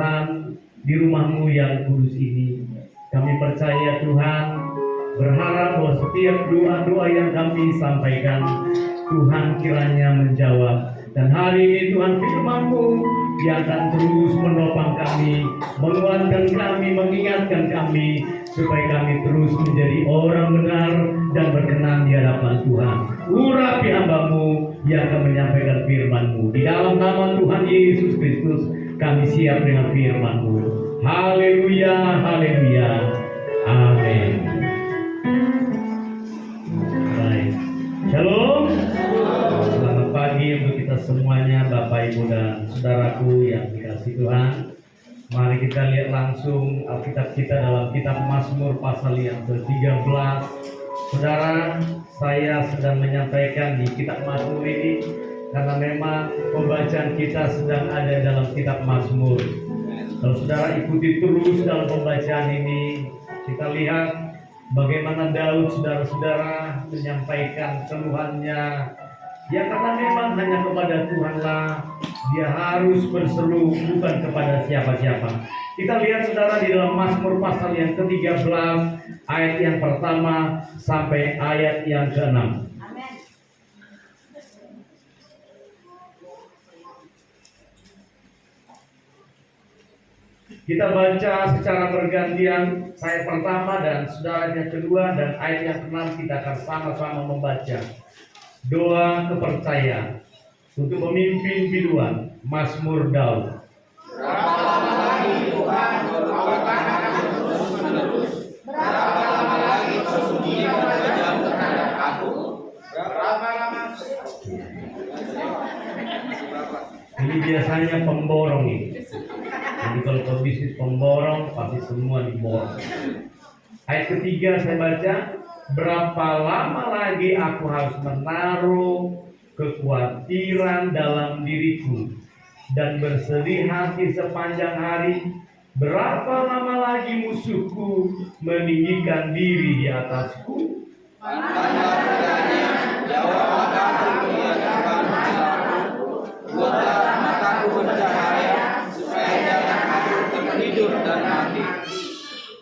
Tuhan di rumah-Mu yang kudus ini. Kami percaya Tuhan, berharap bahwa setiap doa-doa yang kami sampaikan, Tuhan kiranya menjawab. Dan hari ini Tuhan firman-Mu yang akan terus menopang kami, menguatkan kami, mengingatkan kami, supaya kami terus menjadi orang benar dan berkenan di hadapan Tuhan. Urapi hamba-Mu yang akan menyampaikan firman-Mu. Di dalam nama Tuhan Yesus Kristus, kami siap dengan firman-Mu. Haleluya, haleluya, amin. Baik, shalom. Selamat pagi untuk kita semuanya, Bapak, Ibu, dan saudaraku yang dikasihi Tuhan. Mari kita lihat langsung Alkitab kita dalam kitab Mazmur pasal yang ke-13. Saudara, saya sedang menyampaikan di kitab Mazmur ini karena memang pembacaan kita sedang ada dalam kitab Mazmur. Kalau saudara ikuti terus dalam pembacaan ini, kita lihat bagaimana Daud, saudara-saudara, menyampaikan keluhannya. Ya, karena memang hanya kepada Tuhanlah dia harus berseru, bukan kepada siapa-siapa. Kita lihat saudara di dalam Mazmur pasal yang ke-13 ayat yang pertama sampai ayat yang ke-6. Kita baca secara bergantian, saya pertama dan saudara yang kedua, dan ayat yang ke-6 kita akan sama-sama membaca. Doa kepercayaan untuk memimpin biduan, Mazmur Daud. Berapa lama lagi Tuhan melakukan akan terus menerus? Berapa lama lagi sesungguhnya berjam terhadap aku? Berapa lama? Ini biasanya pemborong ini. Jadi kalau pebisnis pemborong pasti semua diborong. Ayat ketiga saya baca. Berapa lama lagi aku harus menaruh kekhawatiran dalam diriku dan bersedih hati sepanjang hari? Berapa lama lagi musuhku meninggikan diri di atasku? Tanda bertanya, jawab aku menyatakan aku. Buatlah mataku bercahaya, supaya jangan aku tertidur dan mati.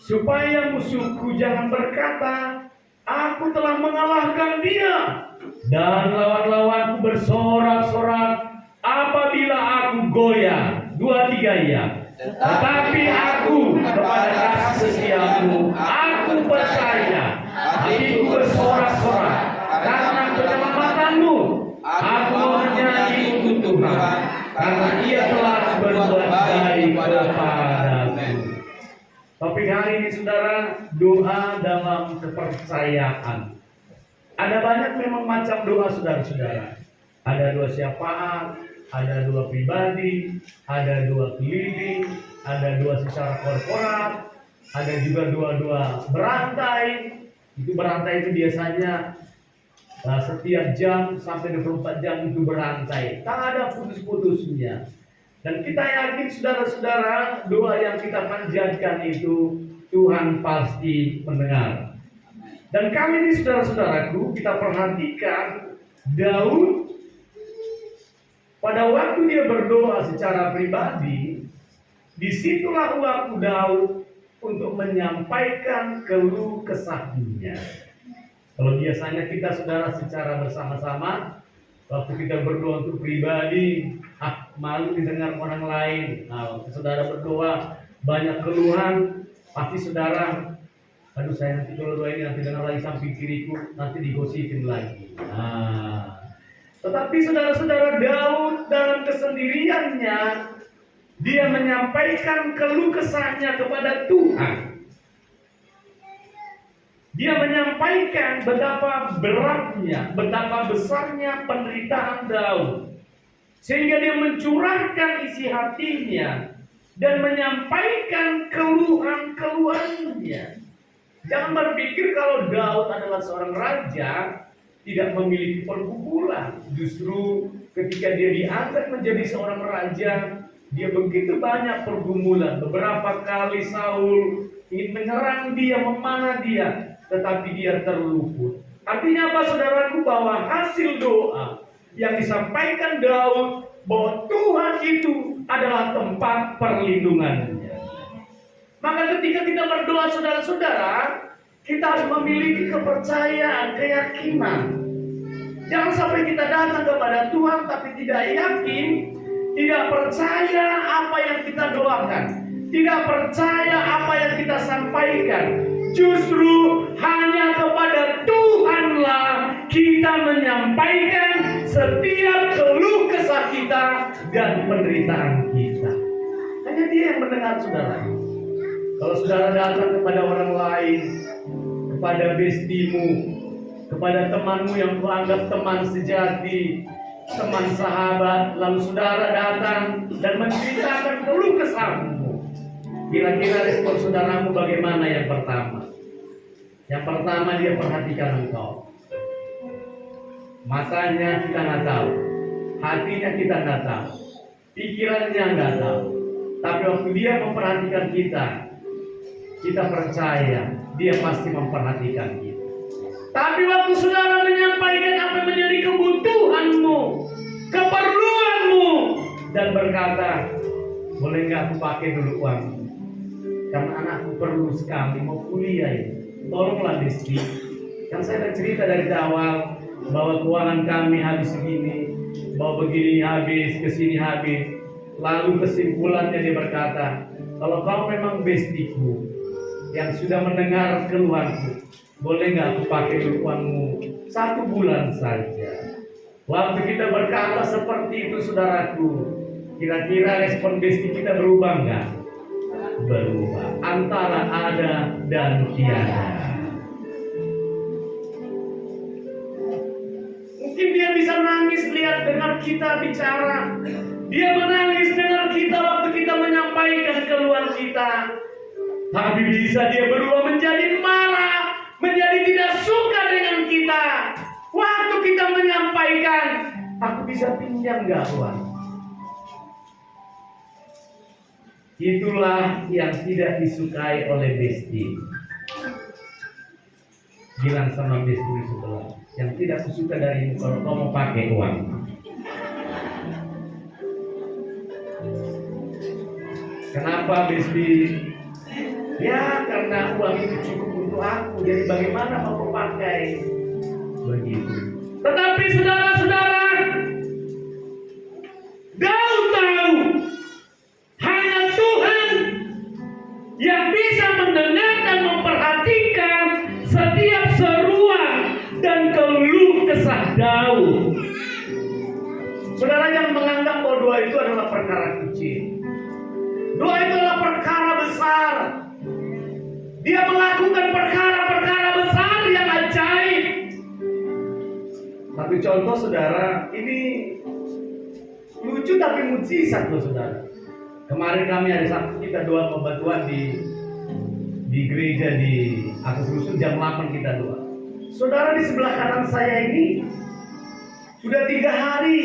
Supaya musuhku jangan berkata, aku telah mengalahkan dia, dan lawan-lawanku bersorak-sorak apabila aku goyah. 2-3 ya. Tetapi aku kepada kasih setiamu, aku percaya. Hatiku bersorak-sorak karena keselamatanmu. Aku menyanyi untuk Tuhan, karena Ia telah berbuat baik kepadaku. Topik hari ini saudara, doa dalam kepercayaan. Ada banyak memang macam doa saudara-saudara. Ada doa syafaat, ada doa pribadi, ada doa keliling, ada doa secara korporat, ada juga doa-doa berantai. Itu berantai itu biasanya setiap jam sampai 24 jam itu berantai. Tak ada putus-putusnya. Dan kita yakin saudara-saudara, doa yang kita panjatkan itu Tuhan pasti mendengar. Dan kali ini saudara-saudaraku, kita perhatikan Daud pada waktu dia berdoa secara pribadi, disitulah waktu Daud untuk menyampaikan keluh kesahnya. Kalau biasanya kita saudara secara bersama-sama, waktu kita berdoa untuk pribadi, malu didengar orang lain. Nah, waktu saudara berdoa banyak keluhan, pasti saudara, aduh saya nanti kalau doa ini nanti dengar lagi samping kiriku, nanti digosipin lagi. Nah, tetapi saudara-saudara, Daud dalam kesendiriannya dia menyampaikan keluh kesahnya kepada Tuhan. Dia menyampaikan betapa beratnya, betapa besarnya penderitaan Daud, sehingga dia mencurahkan isi hatinya dan menyampaikan keluhan-keluhannya. Jangan berpikir kalau Daud adalah seorang raja tidak memiliki pergumulan. Justru ketika dia diangkat menjadi seorang raja, dia begitu banyak pergumulan. Beberapa kali Saul ingin menyerang dia, memanah dia, tetapi dia terluput. Artinya apa saudaraku? Bahwa hasil doa yang disampaikan Daud, bahwa Tuhan itu adalah tempat perlindungannya. Maka ketika kita berdoa saudara-saudara, kita harus memiliki kepercayaan, keyakinan. Jangan sampai kita datang kepada Tuhan tapi tidak yakin, tidak percaya apa yang kita doakan, tidak percaya apa yang kita sampaikan. Justru hanya kepada Tuhanlah kita menyampaikan setiap keluh kesah kita dan penderitaan kita. Hanya Dia yang mendengar saudara. Kalau saudara datang kepada orang lain, kepada bestimu, kepada temanmu yang kau anggap teman sejati, teman sahabat, lalu saudara datang dan menceritakan keluh kesahmu, kira-kira respon saudaramu bagaimana? Yang pertama dia perhatikan engkau. Matanya kita nggak tahu, hatinya kita nggak tahu, pikirannya nggak tahu. Tapi waktu dia memperhatikan kita percaya dia pasti memperhatikan kita. Tapi waktu saudara menyampaikan apa yang menjadi kebutuhanmu, keperluanmu, dan berkata, boleh nggak aku pakai dulu uangmu? Karena anakku perlu sekali mau kuliah ini. Tolonglah Desti. Kan saya udah cerita dari awal bahwa keuangan kami habis segini, bahwa begini habis, kesini habis. Lalu kesimpulannya dia berkata, kalau kau memang bestiku yang sudah mendengar keluhanku, boleh nggak aku pakai dulu uangmu 1 bulan saja? Waktu kita berkata seperti itu saudaraku, kira-kira respon besti kita berubah nggak? Berubah. Antara ada dan tiada. Mungkin dia bisa nangis lihat dengar kita bicara. Dia menangis dengar kita waktu kita menyampaikan keluhan kita. Tapi bisa dia berubah menjadi marah, menjadi tidak suka dengan kita. Waktu kita menyampaikan, aku bisa pinjam nggak uang? Itulah yang tidak disukai oleh besti. Bilang sama besti sebelah, yang tidak kusuka dari ini kalau kau mau pakai uang. Kenapa besti? Ya karena uang itu cukup untuk aku, jadi bagaimana mau pakai? Begitu. Tetapi saudara-saudara, kau tahu hanya Tuhan yang bisa mendengar dan memperhatikan setiap seruan dan keluh kesah Daud. Saudara jangan menganggap bahwa doa itu adalah perkara kecil. Doa itu adalah perkara besar. Dia melakukan perkara-perkara besar yang ajaib. Tapi contoh saudara, ini lucu tapi mujizat loh saudara. Kemarin kami hari Sabtu kita doa pembatuan di gereja di Atas Rusun jam 8 kita doa. Saudara di sebelah kanan saya ini sudah 3 hari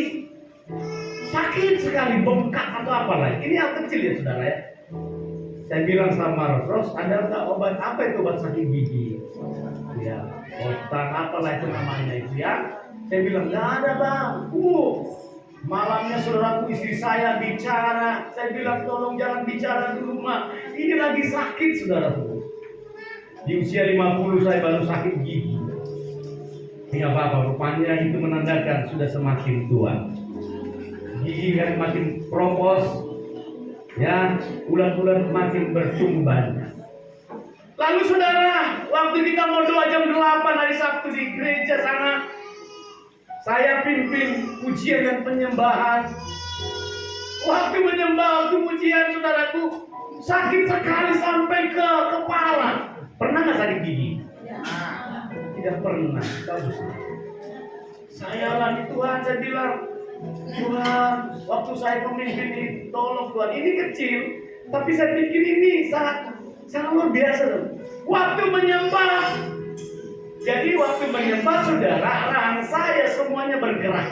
sakit sekali, bengkak atau apalah. Ini yang kecil ya saudara ya. Saya bilang sama Ros, ada nggak obat apa itu obat sakit gigi? Ya, otak apalah itu namanya itu ya. Saya bilang nggak ada bang. Malamnya saudaraku istri saya bicara. Saya bilang tolong jangan bicara di rumah. Ini lagi sakit saudaraku. Di usia 50 saya baru sakit gigi. Tidak apa-apa, rupanya itu menandakan sudah semakin tua. Gigi kan makin propos. Ya, ulat-ulat makin bertumbuh banyak. Lalu saudara, waktu kita mau doa jam 8 hari Sabtu di gereja sana, saya pimpin pujian dan penyembahan. Waktu menyembah, waktu pujian saudaraku, sakit sekali sampai ke kepala. Pernah nggak sakit gigi? Tidak pernah. Bagus. Saya lagi Tuhan, saya bilang, Tuhan, waktu saya pemimpin ini, tolong Tuhan, ini kecil, tapi saya pikir ini sangat luar biasa loh. Waktu menyembah, jadi waktu menyembah saudara, rahang saya semuanya bergerak.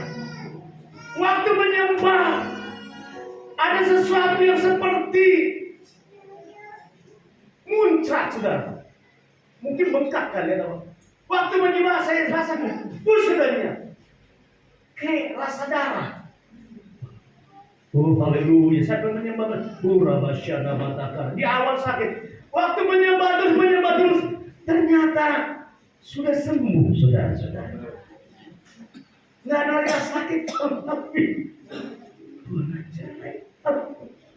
Waktu menyembah, ada sesuatu yang seperti muncrat saudara. Mungkin bengkak kali ya teman. Waktu menyembah saya rasakan, saudara, kayak rasa darah. Oh haleluya, saya pengen menyembah. Rabasyana matakar. Di awal sakit, waktu menyembah terus, ternyata sudah sembuh, saudara-saudara. Nggak ada lagi sakit, tapi Tuhan ajaib.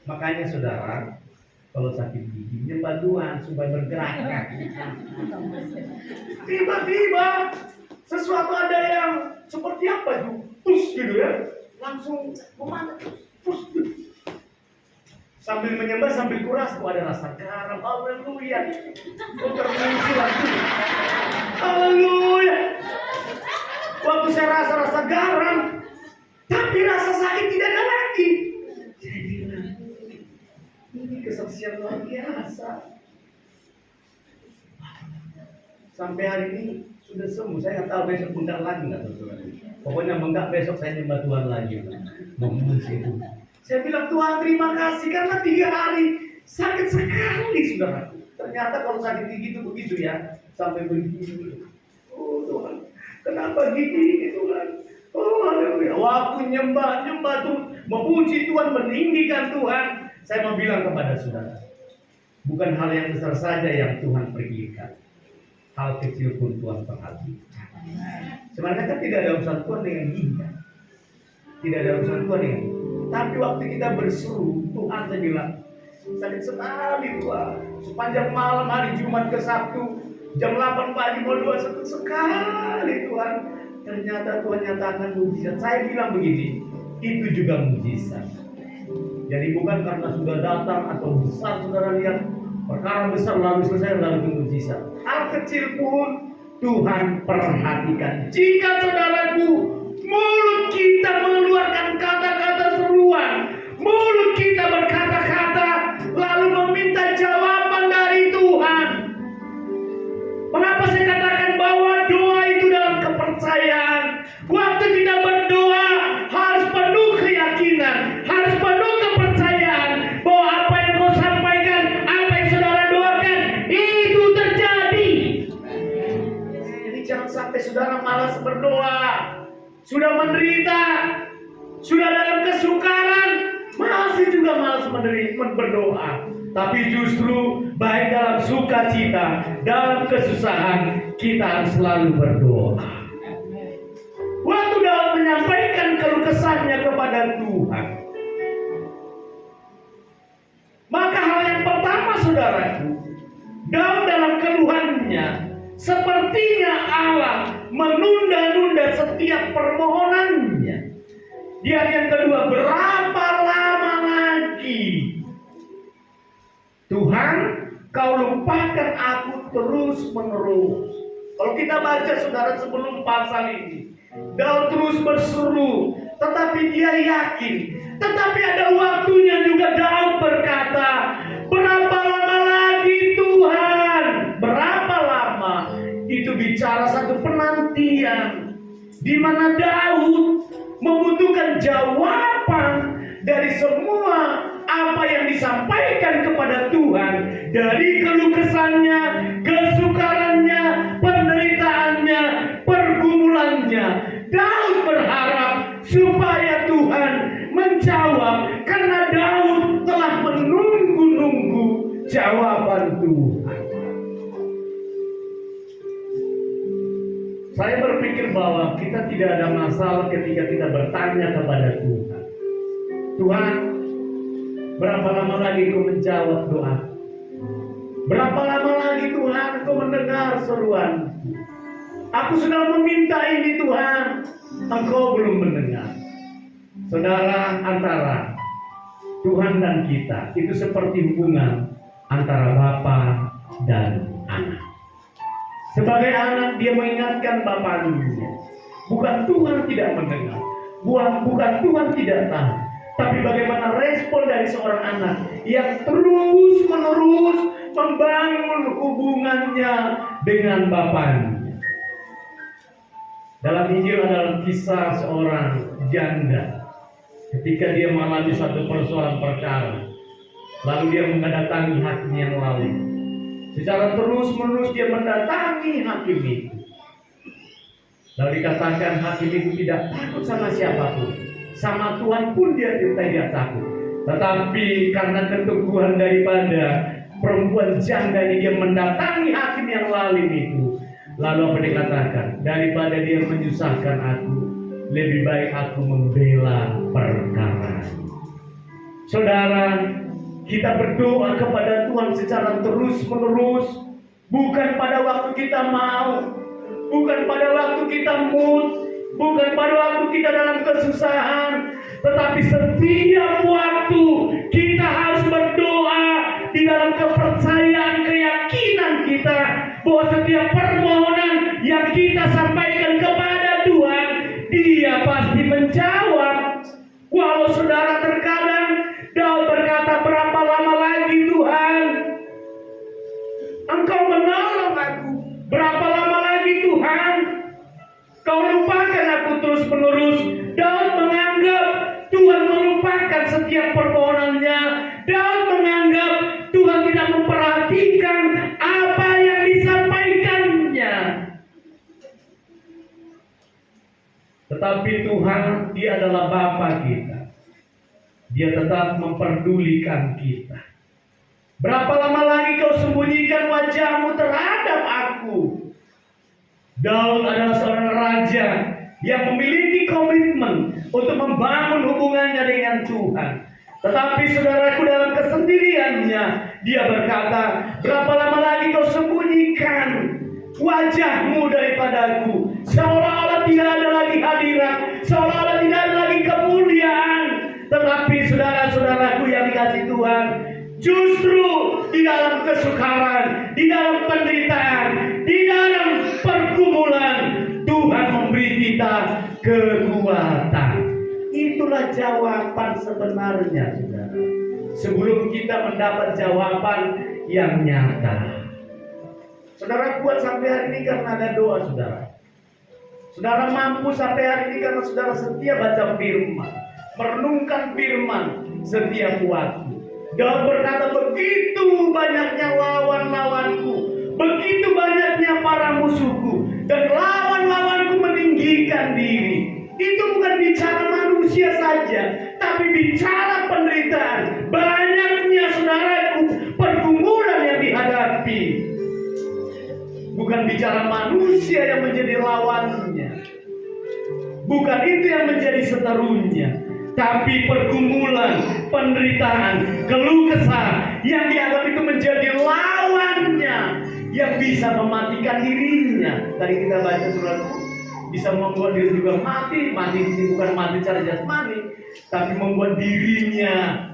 Makanya saudara, kalau sakit gigi menyembah Tuhan supaya bergerak. Tiba-tiba sesuatu ada yang seperti apa tuh? Terus gitu ya, langsung memandat. Sambil menyembah sambil kuras, kok ada rasa garam. Haleluya. Kok termuncul lagi. Haleluya. Waktu saya rasa garam, tapi rasa sakit tidak ada lagi. Saya bilang, ini kesaksian luar biasa. Sampai hari ini sudah sembuh. Saya nggak tahu besok bengkak lagi nggak teman-teman. Pokoknya bengkak besok saya nyembah Tuhan lagi. Memuji itu. Saya bilang Tuhan terima kasih karena 3 hari sakit sekali saudara. Ternyata kalau sakit gigi itu begitu ya, sampai begini. Oh Tuhan, kenapa gigi Tuhan? Oh haleluya. Waktu nyembah tuh memuji Tuhan, meninggikan Tuhan. Saya mau bilang kepada saudara, bukan hal yang besar saja yang Tuhan pergikan, hal kecil pun Tuhan perhatikan. Sebenarnya kan tidak ada urusan Tuhan dengan gigi, tidak ada urusan Tuhan dengan gigi. Tapi waktu kita berseru, Tuhan saya bilang, sakit sekali Tuhan. Sepanjang malam hari Jumat ke Sabtu, jam 8 pagi mau 21 sekali Tuhan. Ternyata Tuhan nyatakan mujizat. Saya bilang begini, itu juga mujizat. Jadi bukan karena sudah datang atau besar saudara lihat perkara besar lalu selesai lalu itu mujizat. Hal kecil pun Tuhan perhatikan. Jika saudaraku, mulut kita mengeluarkan kata-kata seruan, mulut kita berkata-kata lalu meminta jawaban dari Tuhan. Mengapa saya katakan bahwa doa itu dalam kepercayaan? Waktu kita berdoa harus penuh keyakinan, harus penuh kepercayaan bahwa apa yang kau sampaikan, apa yang saudara doakan itu terjadi. Jadi jangan sampai saudara malas berdoa. Sudah menderita, sudah dalam kesukaran, masih juga malas berdoa. Tapi justru baik dalam sukacita, dalam kesusahan, kita harus selalu berdoa. Waktu dalam menyampaikan keluh kesahnya kepada Tuhan, maka hal yang pertama saudaraku, dalam keluhannya, sepertinya Allah menunda-nunda setiap permohonannya. Di ayat yang kedua, berapa lama lagi Tuhan kau lupakan aku terus menerus. Kalau kita baca saudara sebelum pasal ini, Daud terus berseru, tetapi dia yakin. Tetapi ada waktunya juga Daud berkata, berapa lama lagi Tuhan? Berapa lama? Itu bicara satu penantian, di mana Daud membutuhkan jawaban dari semua apa yang disampaikan kepada Tuhan, dari keluh kesahnya, kesukarannya, penderitaannya, pergumulannya. Daud berharap supaya Tuhan menjawab, karena Daud telah menunggu-nunggu jawaban Tuhan. Saya berpikir bahwa kita tidak ada masalah ketika kita bertanya kepada Tuhan. Tuhan, berapa lama lagi Kau menjawab doa? Berapa lama lagi Tuhan Kau mendengar seruan? Aku sudah meminta ini Tuhan, Engkau belum mendengar. Saudara, antara Tuhan dan kita itu seperti hubungan antara bapa dan anak. Sebagai anak dia mengingatkan bapaknya. Bukan Tuhan tidak mendengar, bukan Tuhan tidak tahu, tapi bagaimana respon dari seorang anak yang terus menerus membangun hubungannya dengan bapaknya. Dalam Injil adalah kisah seorang janda ketika dia mengalami satu persoalan perkara, lalu dia mendatangi hakim yang lalu. Secara terus-menerus dia mendatangi hakim itu. Lalu dikatakan hakim itu tidak takut sama siapapun. sama Tuhan pun dia tidak takut. Tetapi karena keteguhan daripada perempuan janda ini, dia mendatangi hakim yang lalim itu. Lalu apa dikatakan? Daripada dia menyusahkan aku, lebih baik aku membela perkara. Saudara, kita berdoa kepada Tuhan secara terus-menerus, bukan pada waktu kita mau, bukan pada waktu kita mood, bukan pada waktu kita dalam kesusahan, tetapi setiap waktu kita harus berdoa di dalam kepercayaan, keyakinan kita bahwa setiap permohonan yang kita sampaikan kepada Tuhan, Dia pasti menjawab. Walau saudara terkadang Daud berkata, berapa lama lagi Tuhan Engkau menolong aku? Berapa lama lagi Tuhan Kau lupakan aku terus menerus? Daud menganggap Tuhan melupakan setiap permohonannya. Daud menganggap Tuhan tidak memperhatikan apa yang disampaikannya. Tetapi Tuhan, Dia adalah Bapa kita. Dia tetap memperdulikan kita. Berapa lama lagi kau sembunyikan wajahmu terhadap aku? Daud adalah seorang raja yang memiliki komitmen untuk membangun hubungannya dengan Tuhan. Tetapi saudaraku, dalam kesendiriannya dia berkata, berapa lama lagi kau sembunyikan wajahmu daripadaku? Seolah-olah tidak ada lagi hadirat, seolah-olah tidak ada lagi kemuliaan. Tetapi saudara-saudaraku yang dikasih Tuhan, justru di dalam kesukaran, di dalam penderitaan, di dalam pergumulan, Tuhan memberi kita kekuatan. Itulah jawaban sebenarnya, saudara. Sebelum kita mendapat jawaban yang nyata. Saudara kuat sampai hari ini karena ada doa, saudara. Saudara mampu sampai hari ini karena saudara setia baca firman, merenungkan firman setiap waktu. Daud berkata, begitu banyaknya lawan-lawanku, begitu banyaknya para musuhku, dan lawan-lawanku meninggikan diri. Itu bukan bicara manusia saja, tapi bicara penderitaan. Banyaknya saudaraku pergumulan yang dihadapi. Bukan bicara manusia yang menjadi lawannya, bukan itu yang menjadi seterunya, tapi pergumulan, penderitaan, keluh kesah yang dianggap itu menjadi lawannya, yang bisa mematikan dirinya. Tadi kita baca surat, bisa membuat diri juga mati. Mati ini bukan mati secara jasmani, tapi membuat dirinya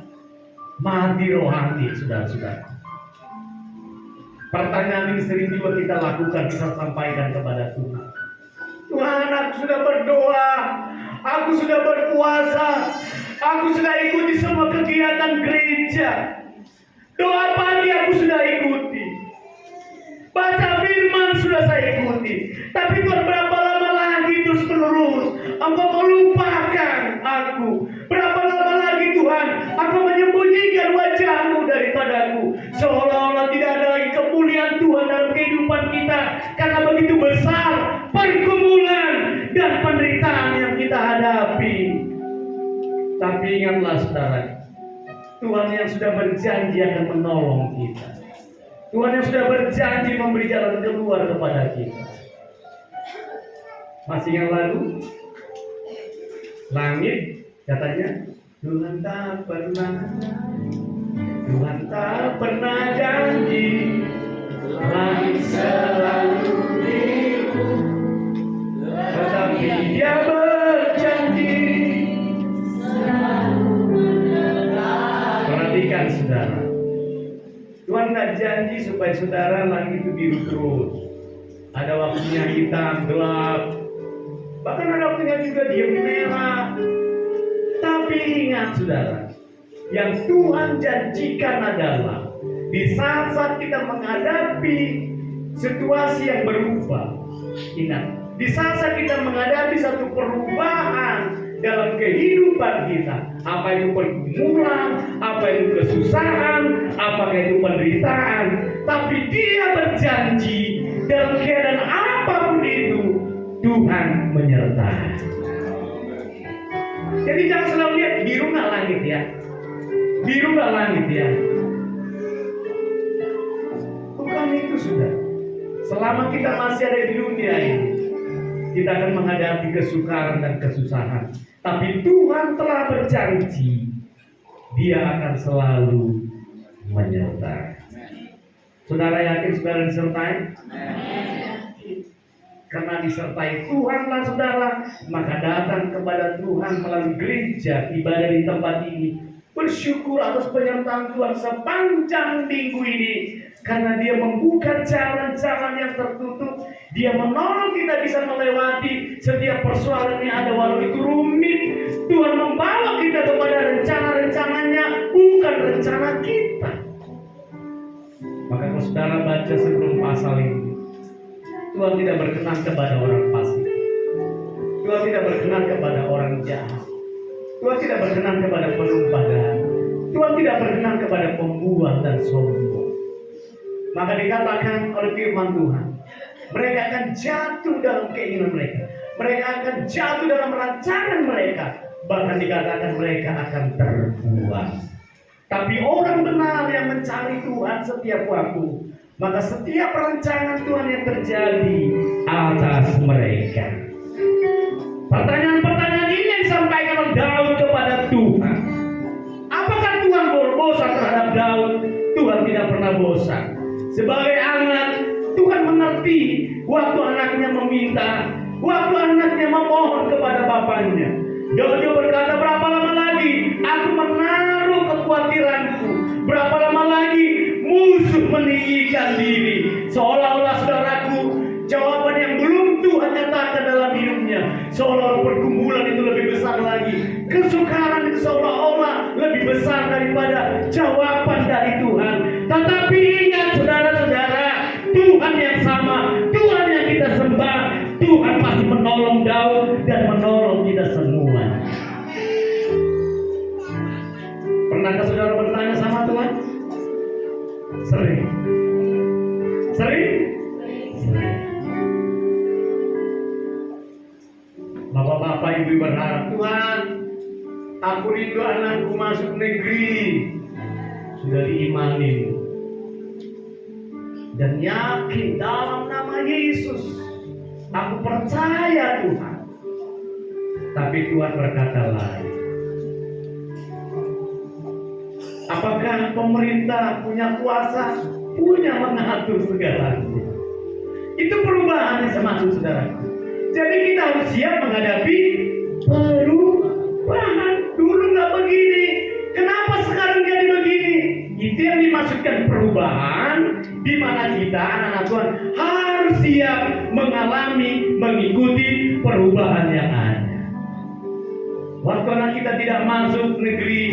mati rohani, saudara-saudara. Pertanyaan ini sering juga kita lakukan, kita sampaikan kepada Tuhan. Tuhan, aku sudah berdoa, aku sudah berpuasa, aku sudah ikuti semua kegiatan gereja. Doa pagi aku sudah ikuti, baca firman sudah saya ikuti. Tapi berapa lama lagi terus menerus Engkau melupakan aku? Berapa lama lagi Tuhan Engkau menyembunyikan wajahmu daripadaku? Seolah-olah tidak ada lagi kemuliaan Tuhan dalam kehidupan kita, karena begitu besar pergumulan dan penderitaan yang kita hadapi. Tapi ingatlah saudara, Tuhan yang sudah berjanji akan menolong kita. Tuhan yang sudah berjanji memberi jalan keluar kepada kita. Masih ingat lagu? Langit katanya, Tuhan tak pernah janji, langit selalu biru, tetapi Dia berjanji selalu menerangi. Perhatikan saudara, Tuhan tak janji supaya saudara langit itu biru terus. Ada waktunya hitam, gelap, bahkan ada waktunya juga dia merah. Tapi ingat saudara, yang Tuhan janjikan adalah di saat-saat kita menghadapi situasi yang berubah. Ingat, di saat-saat kita menghadapi satu perubahan dalam kehidupan kita, apa itu pergumulan, apa itu kesusahan, apakah itu penderitaan, tapi Dia berjanji dalam keadaan apapun itu Tuhan menyertai. Jadi jangan selalu lihat biru nggak langit ya. Biru nggak langit ya. Bukan itu sudah. Selama kita masih ada di dunia ini, kita akan menghadapi kesukaran dan kesusahan. Tapi Tuhan telah berjanji, Dia akan selalu menyertai. Saudara yakin saudara disertai? Karena disertai Tuhanlah saudara, maka datang kepada Tuhan melalui gereja, ibadah di tempat ini. Bersyukur atas penyertaan Tuhan sepanjang minggu ini. Karena Dia membuka jalan-jalan yang tertutup. Dia menolong kita bisa melewati setiap persoalan yang ada walau itu rumit. Tuhan membawa kita kepada rencana-rencananya, bukan rencana kita. Maka kalau saudara baca sebelum pasal ini, Tuhan tidak berkenan kepada orang fasik. Tuhan tidak berkenan kepada orang jahat. Tuhan tidak berkenan kepada penumpah dana. Tuhan tidak berkenan kepada pembual dan sombong. Maka dikatakan oleh firman Tuhan, mereka akan jatuh dalam keinginan mereka. Mereka akan jatuh dalam rancangan mereka. Bahkan dikatakan mereka akan terbuang. Tapi orang benar yang mencari Tuhan setiap waktu, maka setiap rancangan Tuhan yang terjadi atas mereka. Pertanyaan-pertanyaan ini yang disampaikan oleh Daud kepada Tuhan. Apakah Tuhan bosan terhadap Daud? Tuhan tidak pernah bosan. Sebagai anak, Tuhan mengerti waktu anaknya meminta, waktu anaknya memohon kepada bapaknya. Daud berkata, berapa lama lagi aku menaruh kekhawatiranku? Berapa lama lagi musuh meninggikan diri? Seolah-olah saudaraku, jawaban yang belum Tuhan nyatakan dalam hidupnya, seolah-olah pergumulan itu lebih besar lagi, kesukaran itu seolah-olah lebih besar daripada jawaban dari Tuhan. Tetapi ingat saudara-saudara, Tuhan yang sama, Tuhan yang kita sembah, Tuhan pasti menolong Daud dan menolong kita semua. Pernahkah saudara bertanya sama Tuhan? Sering. Sering? Sering. Bapak-bapak, ibu berharap, Tuhan, aku rindu anakku masuk negeri. Sudah diimanin dan yakin dalam nama Yesus, aku percaya Tuhan. Tapi Tuhan berkata lain. Apakah pemerintah punya kuasa, punya mengatur segalanya? Itu perubahan yang semaksud saudaraku. Jadi kita harus siap menghadapi perubahan. Dulu nggak begini, kenapa sekarang jadi begini? Itu yang dimaksudkan perubahan, di mana kita anak-anak Tuhan harus siap mengalami, mengikuti perubahan yang ada. Waktu anak kita tidak masuk negeri,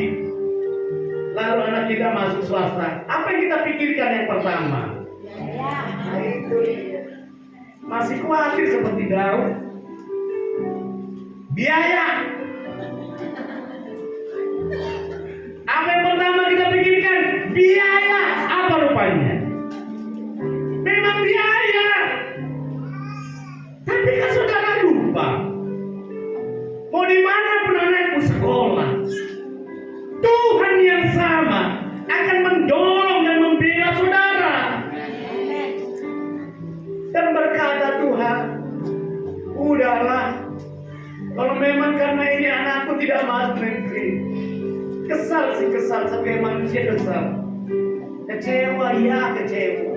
lalu anak kita masuk swasta, apa yang kita pikirkan yang pertama? Nah, itu masih khawatir seperti Daud. Biaya. Apa yang pertama kita pikirkan? Biaya. Apa rupanya? Memang biaya. Tapi kan saudara lupa, mau di mana pun anakmu sekolah, Tuhan yang sama akan mendorong dan membela saudara. Dan berkata Tuhan, udahlah, kalau memang karena ini anakku tidak masuk negeri. Kesal sih, kesal sebagai manusia kesal. Kecewa, ya kecewa.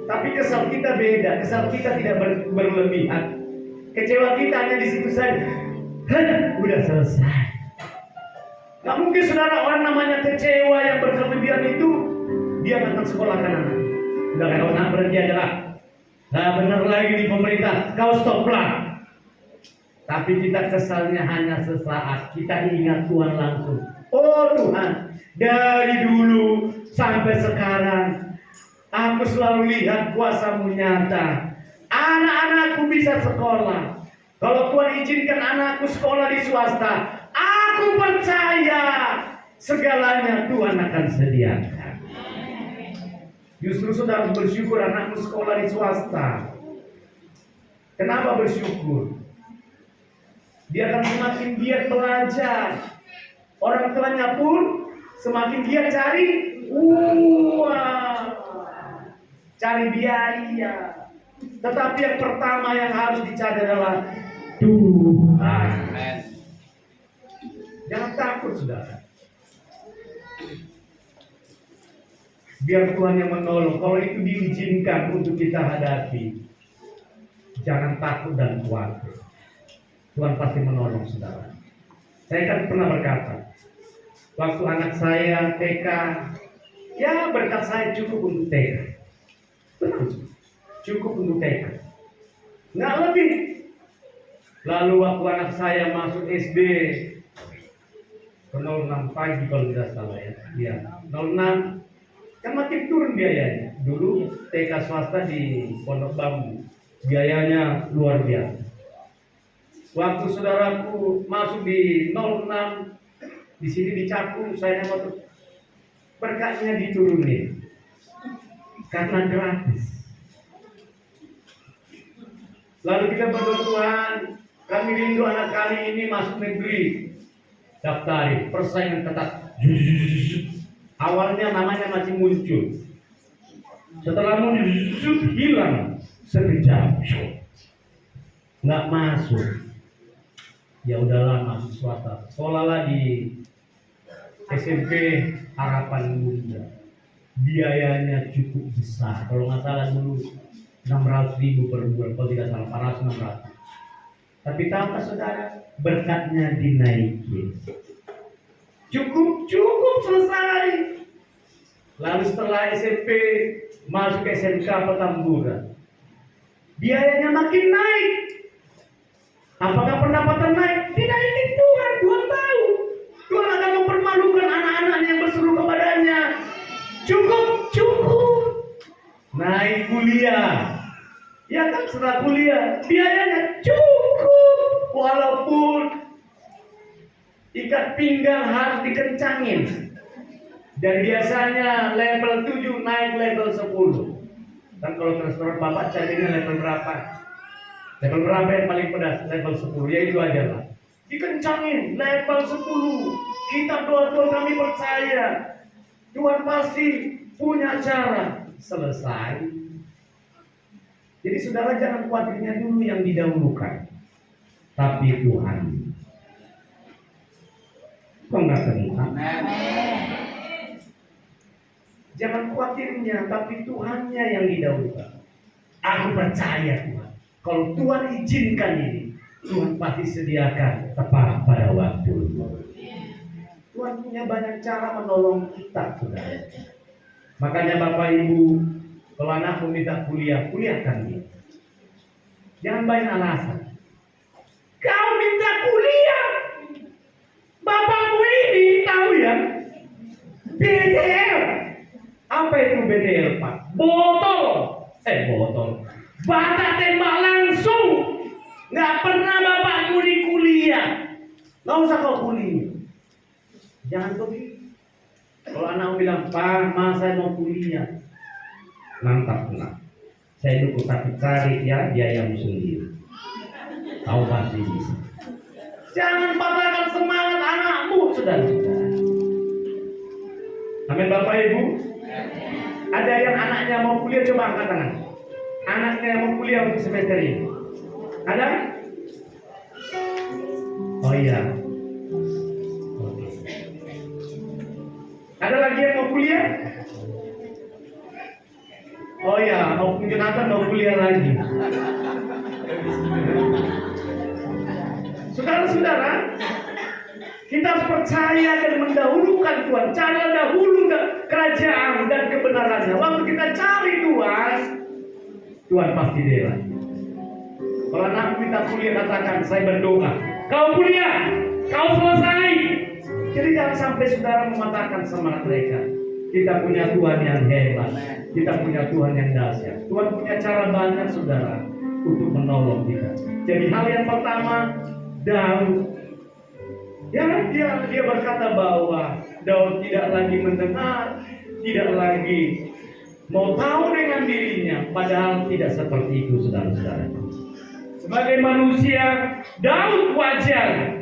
Tapi kesal kita beda, kesal kita tidak berlebihan. Kecewa kita hanya di situ saja. Udah selesai. Gak mungkin saudara orang namanya kecewa yang berlebihan itu, dia datang sekolahkan anak. Udah kau nak berhenti aja lah. Nah benar lagi di pemerintah, kau stoplah. Tapi kita kesalnya hanya sesaat. Kita ingat Tuhan langsung. Oh Tuhan, dari dulu sampai sekarang aku selalu lihat kuasa-Mu nyata. Anak-anakku bisa sekolah. Kalau Tuhan izinkan anakku sekolah di swasta, aku percaya segalanya Tuhan akan sediakan. Justru saudara harus bersyukur anakmu sekolah di swasta. Kenapa bersyukur? Dia akan semakin giat belajar. Orang tuanya pun semakin giat cari uang, cari biaya. Tetapi yang pertama yang harus dicari adalah Tuhan. Amen. Jangan takut, saudara. Biar Tuhan yang menolong. Kalau itu diizinkan untuk kita hadapi, jangan takut dan khawatir. Tuhan pasti menolong, saudara. Saya kan pernah berkata, waktu anak saya TK, ya berkat saya cukup untuk TK. Betul, cukup untuk TK. Nggak lebih. Lalu waktu anak saya masuk SD, 06 pagi kalau tidak salah ya. Iya, 06 kan makin turun biayanya. Dulu TK swasta di Pondok Bambu biayanya luar biasa. Waktu saudaraku masuk di 06 di sini di Cakung, saya waktu berkatnya diturunin karena gratis. Lalu kita berdoa, Tuhan, kami rindu anak kali ini masuk negeri. Daftari, persaingan ketat. Awalnya namanya masih muncul. Setelah muncul hilang sekejap. Nggak masuk. Ya udahlah, masuk swasta. Sekolahlah di SMP Harapan Bunda. Biayanya cukup besar. Kalau nggak salah dulu 600.000 per bulan. Kalau tidak salah 400-600. Tapi tahukah saudara, berkatnya dinaikin. Cukup selesai. Lalu setelah SMP masuk SMK Petamburan, biayanya makin naik. Apakah pendapatan naik? Dinaikin Tuhan. Tuhan tahu. Tuhan akan mempermalukan anak-anaknya yang berseru kepadanya. Cukup. Naik kuliah. Ya kan, setelah kuliah biayanya cukup. Walaupun ikat pinggang harus dikencangin. Dan biasanya level 7 naik level 10. Dan kalau restoran Bapak carinya level berapa? Level berapa yang paling pedas? Level 10. Ya itu aja lah. Dikencangin level 10. Kita doa-doa, kami percaya Tuhan pasti punya cara. Selesai. Jadi saudara jangan khawatirnya dulu yang didahulukan, tapi Tuhan. Kok nggak terima? Jangan khawatirnya, tapi Tuhannya yang didahulukan. Aku percaya Tuhan. Kalau Tuhan izinkan ini, Tuhan pasti sediakan tepat pada waktu. Tuhan punya banyak cara menolong kita, saudara. Makanya Bapak Ibu, kalau anakmu minta kuliah, kuliahkan dia. Jangan banyak alasan. Kau minta kuliah, bapakmu ini tahu ya, BTL. Apa itu BTL, Pak? Botol. Batak tembak langsung. Nggak pernah bapakmu di kuliah. Nggak usah kau kuliah. Jangan begitu. Kalau anakmu bilang, Pak, saya mau kuliah. Mantap, tenang. Saya dukung, tapi cari ya biayamu sendiri. Kau pasti bisa. Jangan patahkan semangat anakmu, saudara-saudara. Amin, Bapak Ibu. Ada yang anaknya mau kuliah, coba angkat tangan. Anaknya yang mau kuliah untuk semester ini. Ada? Oh iya. Oke. Ada lagi yang mau kuliah? Oh ya, mau Jonathan mau kuliah lagi. Saudara-saudara, kita harus percaya dan mendahulukan Tuhan. Cara dahulu kerajaan dan kebenarannya. Waktu kita cari Tuhan, Tuhan pasti rela. Kalau anak minta kuliah, katakan, saya berdoa. Kau kuliah, kau selesai. Jadi jangan sampai saudara mematahkan semangat mereka. Kita punya Tuhan yang hebat. Kita punya Tuhan yang dahsyat. Tuhan punya cara banyak, saudara, untuk menolong kita. Jadi hal yang pertama, Daud. Ya, dia berkata bahwa Daud tidak lagi mendengar, tidak lagi mau tahu dengan dirinya. Padahal tidak seperti itu, saudara-saudara. Sebagai manusia, Daud wajar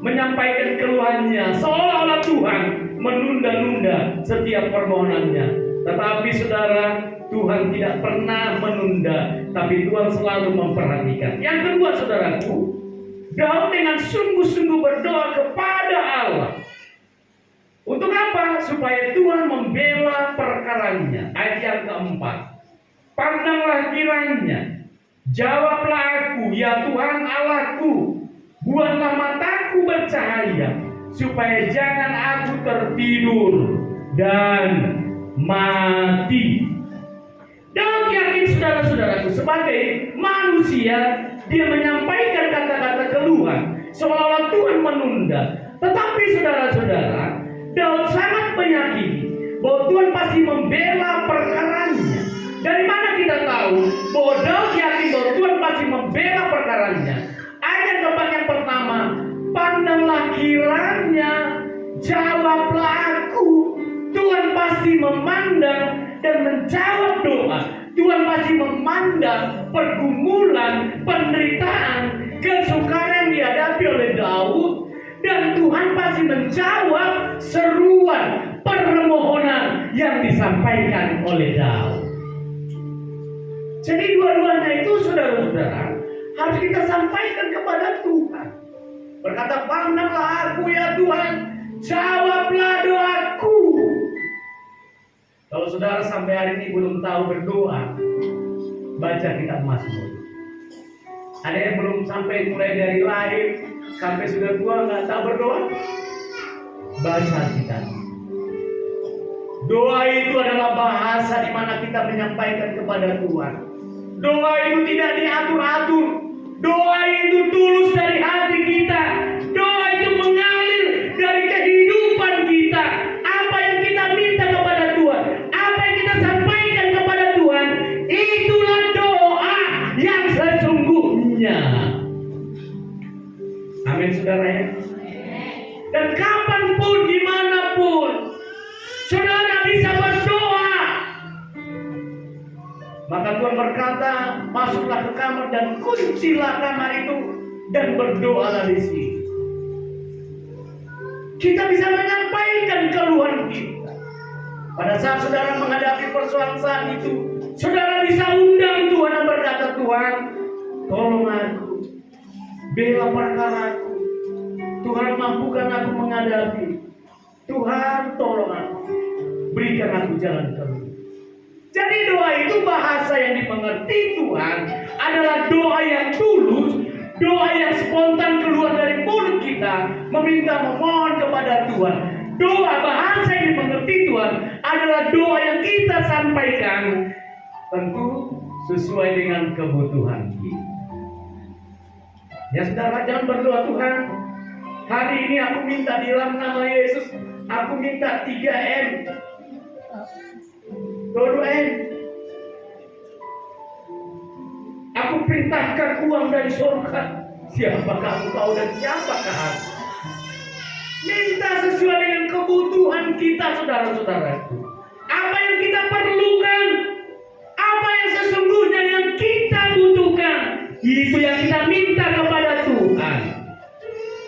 menyampaikan keluhannya seolah-olah Tuhan menunda-nunda setiap permohonannya. Tetapi saudara, Tuhan tidak pernah menunda, tapi Tuhan selalu memperhatikan. Yang kedua saudaraku, Daud dengan sungguh-sungguh berdoa kepada Allah. Untuk apa? Supaya Tuhan membela perkaranya. Ayat yang keempat, pandanglah kiranya, jawablah aku, ya Tuhan Allahku, buatlah mataku bercahaya, supaya jangan aku tertidur dan mati. Daud yakin saudara-saudaraku, sebagai manusia dia menyampaikan kata-kata keluhan seolah-olah Tuhan menunda. Tetapi saudara-saudara, Daud sangat meyakini bahwa Tuhan pasti membela perkaranya. Dari mana kita tahu bahwa Daud yakin bahwa Tuhan pasti membela perkaranya? Ayat yang keempat yang pertama, pandanglah kiranya, jawablah aku. Tuhan pasti memandang dan menjawab doa. Tuhan pasti memandang pergumulan, penderitaan, kesukaran yang dihadapi oleh Daud, dan Tuhan pasti menjawab seruan permohonan yang disampaikan oleh Daud. Jadi dua-duanya itu saudara-saudara harus kita sampaikan kepada Tuhan. Berkata, pandanglah aku ya Tuhan, jawablah doaku. Kalau saudara sampai hari ini belum tahu berdoa, baca kitab Mazmur. Ada yang belum sampai mulai dari lahir sampai sudah tua nggak tahu berdoa? Baca kitab. Doa itu adalah bahasa di mana kita menyampaikan kepada Tuhan. Doa itu tidak diatur-atur. Doa itu tulus dari hati kita. Doa itu mengalir dari kehidupan kita. Apa yang kita minta kepada Tuhan, apa yang kita sampaikan kepada Tuhan, itulah doa yang sesungguhnya. Amin saudara ya. Dan kapanpun, dimanapun saudara bisa berdoa, maka Tuhan berkata, masuklah ke kamar dan kuncilah kamar itu dan berdoalah di sini. Kita bisa menyampaikan keluhan kita. Pada saat saudara menghadapi persoalan saat itu, saudara bisa undang Tuhan dan berkata, Tuhan, tolong aku, bela perkaraku. Tuhan, mampukan aku menghadapi. Tuhan, tolong aku, berikan aku jalan keluar. Jadi doa itu bahasa yang dimengerti Tuhan adalah doa yang tulus, doa yang spontan keluar dari mulut kita, memohon kepada Tuhan. Doa bahasa yang dimengerti Tuhan adalah doa yang kita sampaikan tentu sesuai dengan kebutuhan kita. Ya saudara, jangan berdoa, Tuhan, hari ini aku minta di dalam nama Yesus, aku minta 3M. 2M. Aku perintahkan uang dari surga. Siapakah engkau dan siapakah aku? Minta sesuai dengan kebutuhan kita, saudara-saudara. Apa yang kita perlukan, apa yang sesungguhnya yang kita butuhkan, itu yang kita minta kepada Tuhan.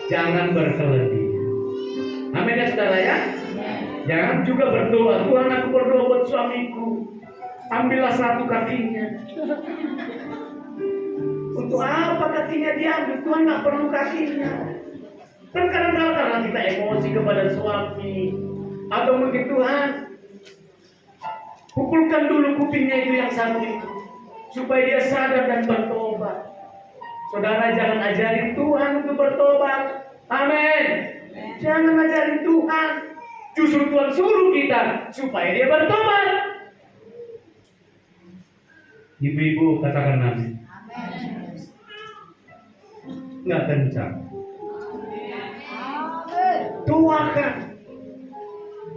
Jangan berkelebihan. Amin ya saudara ya. Jangan juga berdoa, Tuhan aku berdoa buat suamiku, ambillah satu kakinya. Untuk apa kakinya diambil? Tuhan gak perlu kakinya. Kan kadang-kadang kita emosi kepada suami, atau mungkin Tuhan, pukulkan dulu kupingnya itu yang satu itu, supaya dia sadar dan bertobat. Saudara, jangan ajarin Tuhan untuk bertobat. Amin. Jangan ajarin Tuhan. Justru Tuhan suruh kita supaya dia bertobat. Ibu-ibu katakan amin. Nggak kencang. Tuakan.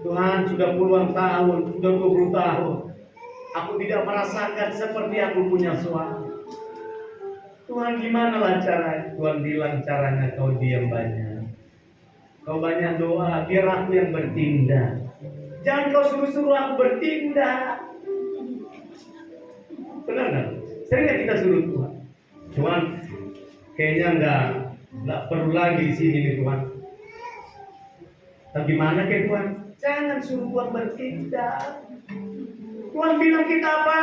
Tuhan, sudah puluhan tahun, sudah 20 tahun, aku tidak merasakan seperti aku punya suami. Tuhan, gimana lah caranya? Tuhan bilang caranya kau diam banyak. Kau banyak doa, biar aku yang bertindak. Jangan kau suruh-suruh aku bertindak. Benar kan? Sering kita suruh Tuhan, Tuhan, kayaknya nggak perlu lagi di sini nih Tuhan. Tapi gimana kayak Tuhan? Jangan suruh Tuhan bertindak. Tuhan bilang kita apa?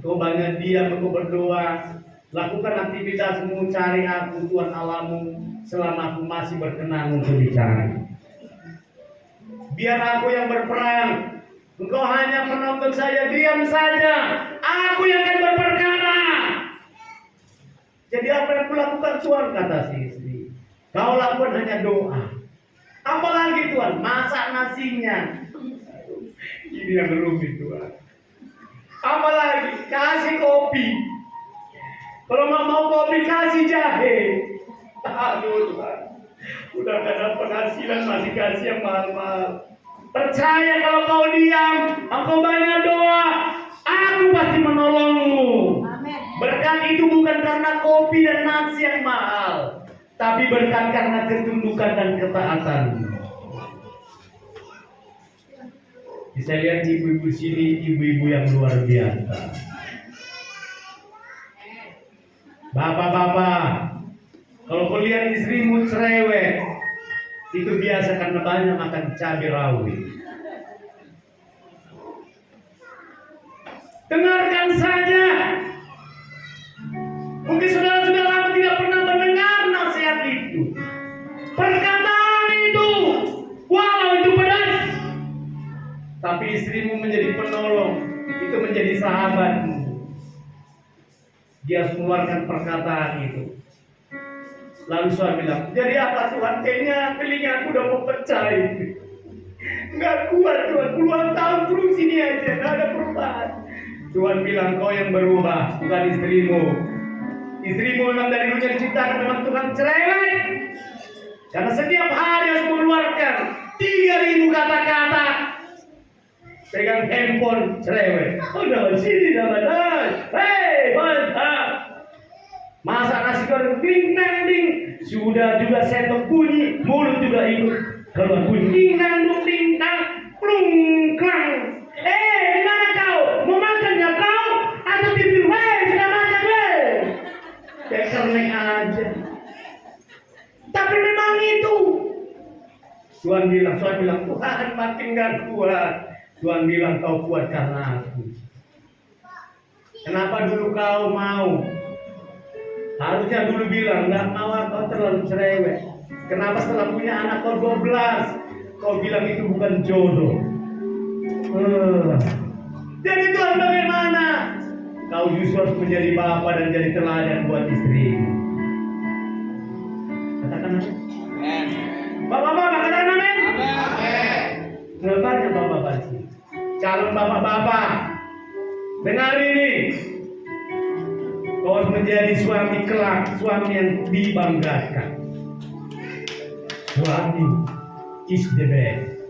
Kau banyak diam, kau berdoa. Lakukan aktivitasmu, cari aku Tuhan Allahmu selama aku masih berkenan untuk dicari. Biar aku yang berperang. Engkau hanya penonton saja, diam saja. Aku yang akan berperkara. Jadi apa yang kulakukan Tuhan, kata si istri. Kau lakukan hanya doa. Apalagi Tuhan, masak nasinya. Ini yang rumit Tuhan. Apalagi kasih kopi. Kalau nggak mau kopi kasih jahe. Aduh Tuhan, udah gak ada penghasilan masih kasih yang mahal-mahal. Percaya kalau kau diam, engkau banyak doa, aku pasti menolongmu. Amin. Berkat itu bukan karena kopi dan nasi yang mahal, tapi berkat karena ketundukan dan ketaatanmu. Bisa lihat ibu-ibu sini, ibu-ibu yang luar biasa. Bapak-bapak, kalau kau lihat istrimu cerewet, itu biasa karena banyak makan cabai rawit. Dengarkan saja. Mungkin saudara-saudara lama tidak pernah mendengar nasihat itu. Perkataan itu, walau itu pedas, tapi istrimu menjadi penolong, itu menjadi sahabatmu. Dia harus mengeluarkan perkataan itu. Lalu suami bilang, jadi apa Tuhan? Kayaknya telingaku udah mau pecah ini. Nggak kuat Tuhan, puluhan tahun terus ini aja, nggak ada perubahan. Tuhan bilang, kau yang berubah, bukan istrimu. Istrimu memang dari dunia diciptakan memang Tuhan cerewet. Karena setiap hari harus mengeluarkan 3.000 kata-kata. Pegang handphone cerewet. Oh, dapat sini, dapat. Hei, mantap. Masak nasi goreng ding dang ding. Sudah juga sendok bunyi, mulut juga ikut keluar bunyi. Ding dang ding dang, plung klang. Di mana kau? Mau makan ya kau? Atau tidur? Sudah makan weh. Kayak kernek aja. Tapi memang itu. Tuhan bilang, Tuhan makin gak kuat. Tuhan bilang kau kuat karena aku. Kenapa dulu kau mau? Harusnya dulu bilang nggak mau, kau terlalu cerewet. Kenapa setelah punya anak kau 12 kau bilang itu bukan jodoh? Jadi Tuhan bagaimana? Kau justru harus menjadi bapak dan jadi teladan buat istri. Katakan amin. Bapak-bapak katakan amin. Lebarnya bapak-bapak sih. Calon bapak-bapak, dengar ini. Kau harus menjadi suami kelak, suami yang dibanggakan. Suami is the best.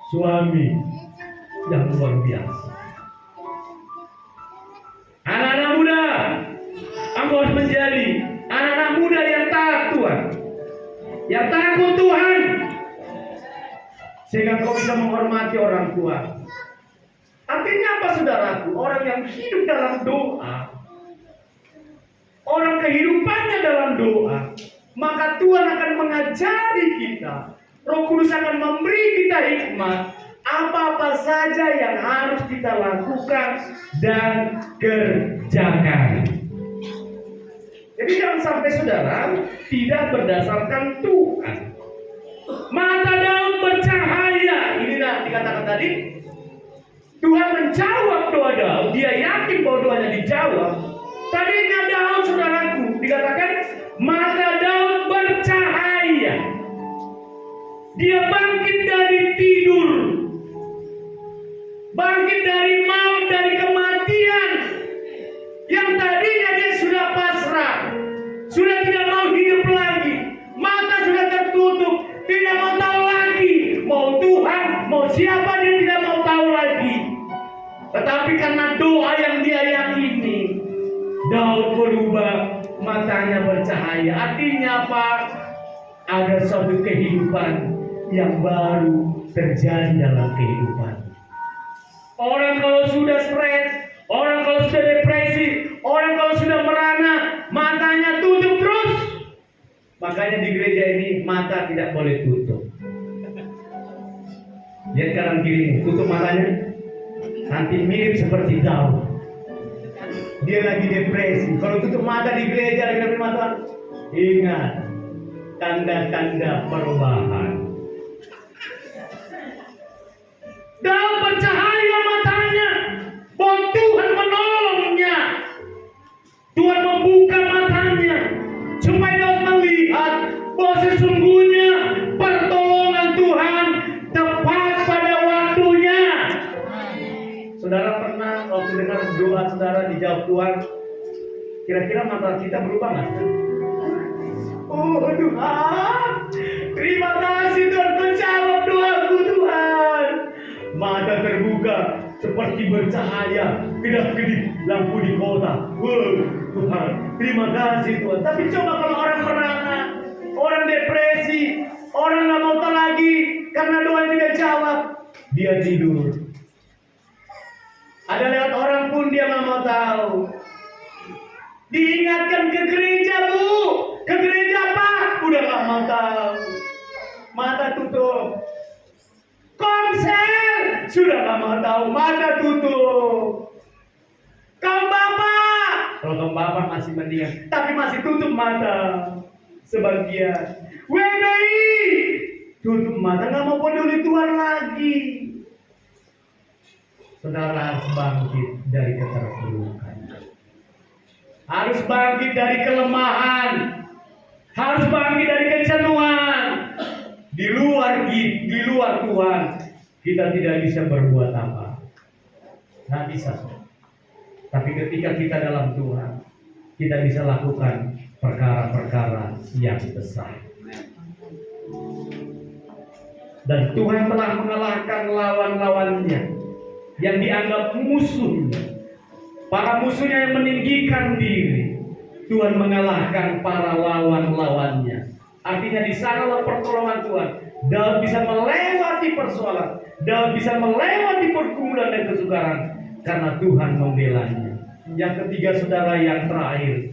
Suami yang luar biasa. Anak-anak muda, engkau harus menjadi anak-anak muda yang taat Tuhan, yang takut Tuhan, sehingga kau bisa menghormati orang tua. Artinya apa saudaraku? Orang yang hidup dalam doa, orang kehidupannya dalam doa, maka Tuhan akan mengajari kita. Roh Kudus akan memberi kita hikmat apa-apa saja yang harus kita lakukan dan kerjakan. Jadi jangan sampai saudara tidak berdasarkan Tuhan. Mata Daud bercahaya. Ini dikatakan tadi. Tuhan menjawab doa Daud. Dia yakin bahwa doanya dijawab. Tadinya Daud saudaraku dikatakan mata Daud bercahaya. Dia bangkit dari tidur. Bangkit dari maut, dari kematian. Yang tadinya dia sudah pasrah. Sudah tidak mau hidup lagi. Mata sudah tertutup. Tidak mau tahu lagi. Mau Tuhan, mau siapa dia tidak mau tahu lagi. Tetapi karena doa yang dia yakini, Daud berubah, matanya bercahaya. Artinya apa? Ada suatu kehidupan yang baru terjadi dalam kehidupan. Orang kalau sudah stres, Orang kalau sudah depresi, orang kalau sudah merana, matanya tutup terus. Makanya di gereja ini mata tidak boleh tutup. Lihat kanan kiri, tutup matanya. Nanti mirip seperti Daud. Dia lagi depresi. Kalau tutup mata di gereja, lagi tutup mata, ingat tanda-tanda perubahan. Daud bercahaya matanya, bahwa Tuhan menolongnya. Tuhan membuka matanya supaya Daud melihat bahwa sesungguhnya pertolongan Tuhan tepat pada waktunya. Saudara pernah waktu dengar doa saudara dijawab Tuhan, kira-kira mata kita berubah nggak? Oh Tuhan, terima kasih Tuhan, Kau jawab doaku Tuhan. Mata terbuka seperti bercahaya, kedap-kedip lampu di kota. Tuhan, terima kasih Tuhan. Tapi coba kalau orang merana, orang depresi, orang nggak mau tahu lagi karena doa tidak jawab, dia tidur. Ada lewat orang pun dia nggak mau tahu. Diingatkan ke gereja bu, ke gereja apa? Udah nggak mau tahu. Mata tutup. Konser sudah nggak mau tahu, mata tutup. Kaum bapak, kalau kaum bapak masih mendingan, tapi masih tutup mata sebagian. WBI tutup mata, nggak mau peduli Tuhan lagi. Saudara harus bangkit dari keterpurukan, harus bangkit dari kelemahan, harus bangkit dari kejenuhan. Di luar Tuhan kita tidak bisa berbuat apa, nggak bisa. Tapi ketika kita dalam Tuhan, kita bisa lakukan perkara-perkara yang besar. Dan Tuhan telah mengalahkan lawan-lawannya yang dianggap musuhnya. Para musuhnya yang meninggikan diri, Tuhan mengalahkan para lawan-lawannya. Artinya di sanalah pertolongan Tuhan. Daud bisa melewati persoalan, Daud bisa melewati pergumulan dan kesukaran karena Tuhan membelanya. Yang ketiga saudara, yang terakhir,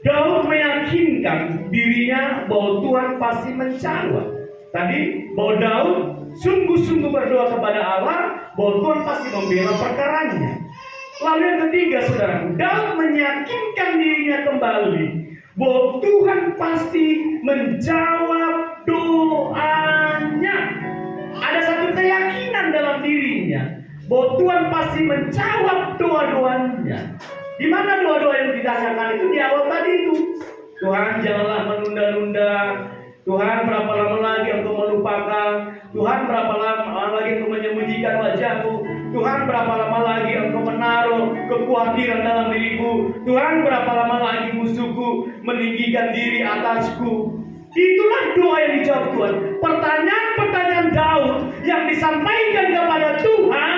Daud meyakinkan dirinya bahwa Tuhan pasti menjawab. Tadi bahwa Daud sungguh-sungguh berdoa kepada Allah bahwa Tuhan pasti membela perkaranya. Lalu yang ketiga saudara, Daud meyakinkan dirinya kembali bahwa Tuhan pasti menjawab doanya. Ada satu keyakinan dalam dirinya bahwa Tuhan pasti menjawab doa-doanya. Di mana doa-doa yang ditanyakan itu di awal tadi itu. Tuhan janganlah menunda-nunda. Tuhan berapa lama lagi Engkau melupakan? Tuhan berapa lama lagi Engkau menyembunyikan wajah-Mu? Tuhan berapa lama lagi Engkau menaruh kekhawatiran dalam diriku? Tuhan berapa lama lagi musuhku meninggikan diri atasku? Itulah doa yang dijawab Tuhan. Pertanyaan-pertanyaan Daud yang disampaikan kepada Tuhan,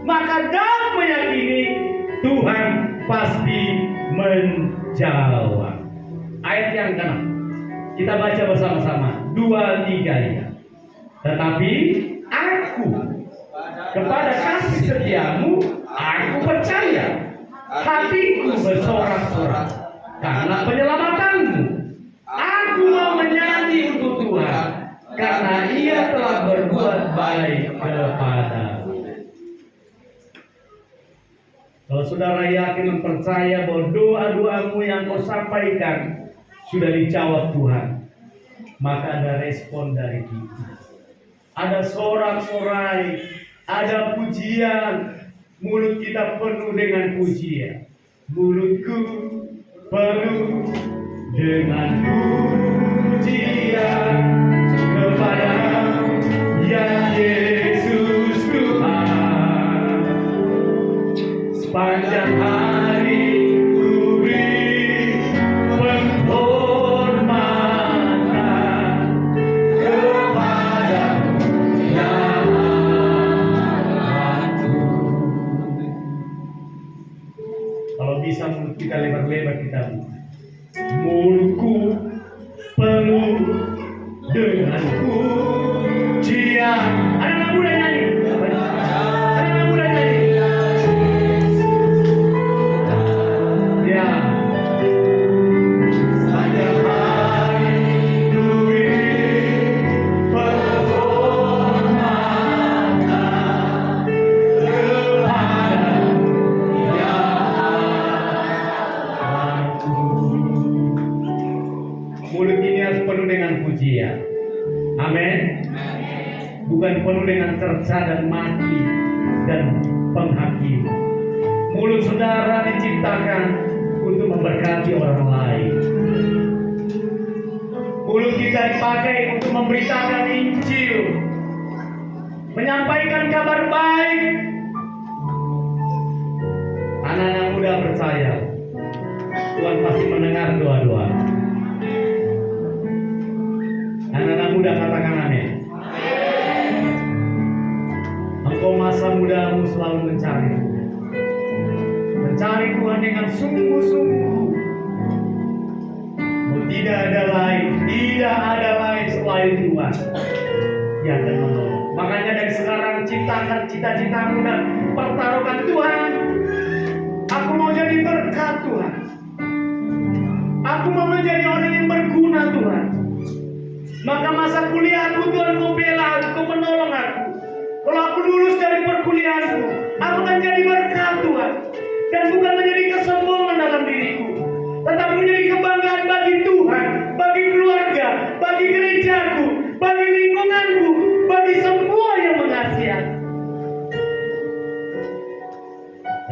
maka Daud meyakini Tuhan pasti menjawab. Ayat yang ke-6 kita baca bersama-sama, 2-3 ya. Tetapi aku kepada kasih setiamu aku percaya, hatiku bersorak-sorak karena penyelamatanmu. Aku mau menyanyi untuk Tuhan karena Ia telah berbuat baik kepadaku. Kalau saudara yakin dan percaya bahwa doa-doamu yang kau sampaikan sudah dijawab Tuhan, maka ada respon dari kita. Ada sorak-sorai, ada pujian, mulut kita penuh dengan pujian. Mulutku penuh dengan pujian kepadamu ya Yesus Tuhan. Sepanjang hari ku beri penghormatan kepadamu ya Allahku. Kalau bisa mulut kita lebar-lebar kita buka. Mulutku penuh dengan pujian. Ada anak muda nyanyi. Ada anak muda nyanyi. cerca dan maki dan penghakim. Mulut saudara diciptakan untuk memberkati orang lain. Mulut kita dipakai untuk memberitakan Injil, menyampaikan kabar baik. Anak-anak muda percaya, Tuhan pasti mendengar doa-doa. Anak-anak muda katakan amin. Engkau masa mudamu selalu mencari Tuhan dengan sungguh-sungguh. Tidak ada lain selain Tuhan yang akan menolong. Makanya dari sekarang ciptakan cita-citamu dan pertaruhkan Tuhan. Aku mau jadi berkat Tuhan. Aku mau menjadi orang yang berguna Tuhan. Maka masa kuliahku Tuhan kau bela aku, kau menolong aku. Kalau aku lulus dari perkuliahanku, aku akan jadi berkat Tuhan. Dan bukan menjadi kesombongan dalam diriku, tetapi menjadi kebanggaan bagi Tuhan, bagi keluarga, bagi gerejaku, bagi lingkunganku, bagi semua yang mengasihi aku.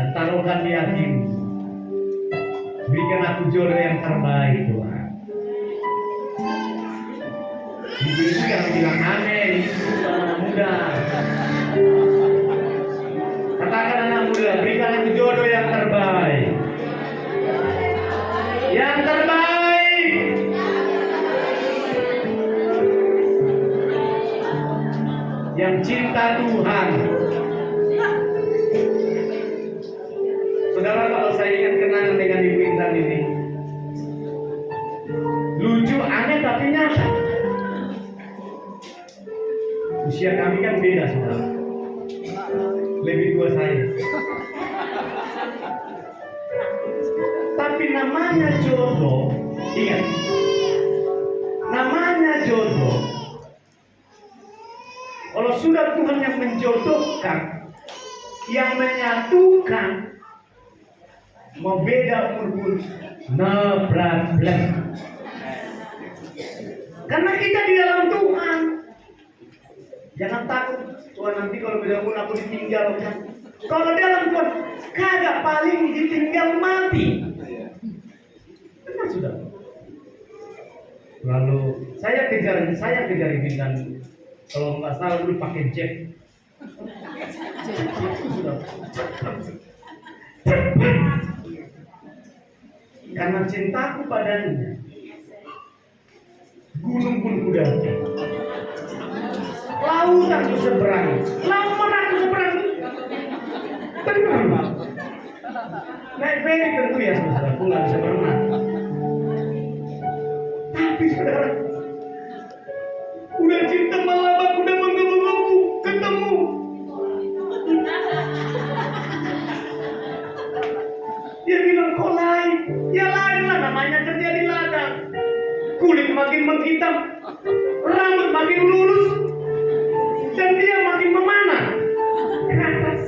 Dan taruhkan di hatimu, berikan aku jodoh yang terbaik Tuhan. Ibu-ibu yang bilang amin, itu anak muda. Katakan anak muda, berikan aku jodoh yang terbaik. Yang terbaik. Yang cinta Tuhan. Saudara, kalau saya ingat kenangan dengan Ibu Intan ini, lucu, aneh tapi nyata. Usia kami kan beda, saudara. Lebih tua saya. Tapi namanya jodoh, ingat, namanya jodoh. Kalau sudah Tuhan yang menjodohkan, yang menyatukan, mau beda umur pun, no problem. Karena kita di dalam Tuhan. Jangan takut, Tuhan nanti kalau beda umur aku ditinggalkan. Kalau dalam Tuhan, kagak, paling ditinggal mati. Benar sudah. Lalu saya kejar Bintan. Kalau nggak salah dulu pakai jet. Sudah. Karena cintaku padanya, gunung pun kudaki, lautan ku seberang, lautan aku seberang. Benar. Naik ferry tentu ya saudara, aku nggak bisa berenang. Tapi saudara, udah cinta malam, udah menggebu-gebu, ketemu. Dia bilang kok lain, ya lain lah, namanya kerja di ladang. Kulit makin menghitam, rambut makin lurus, dan dia makin memanah ke atas.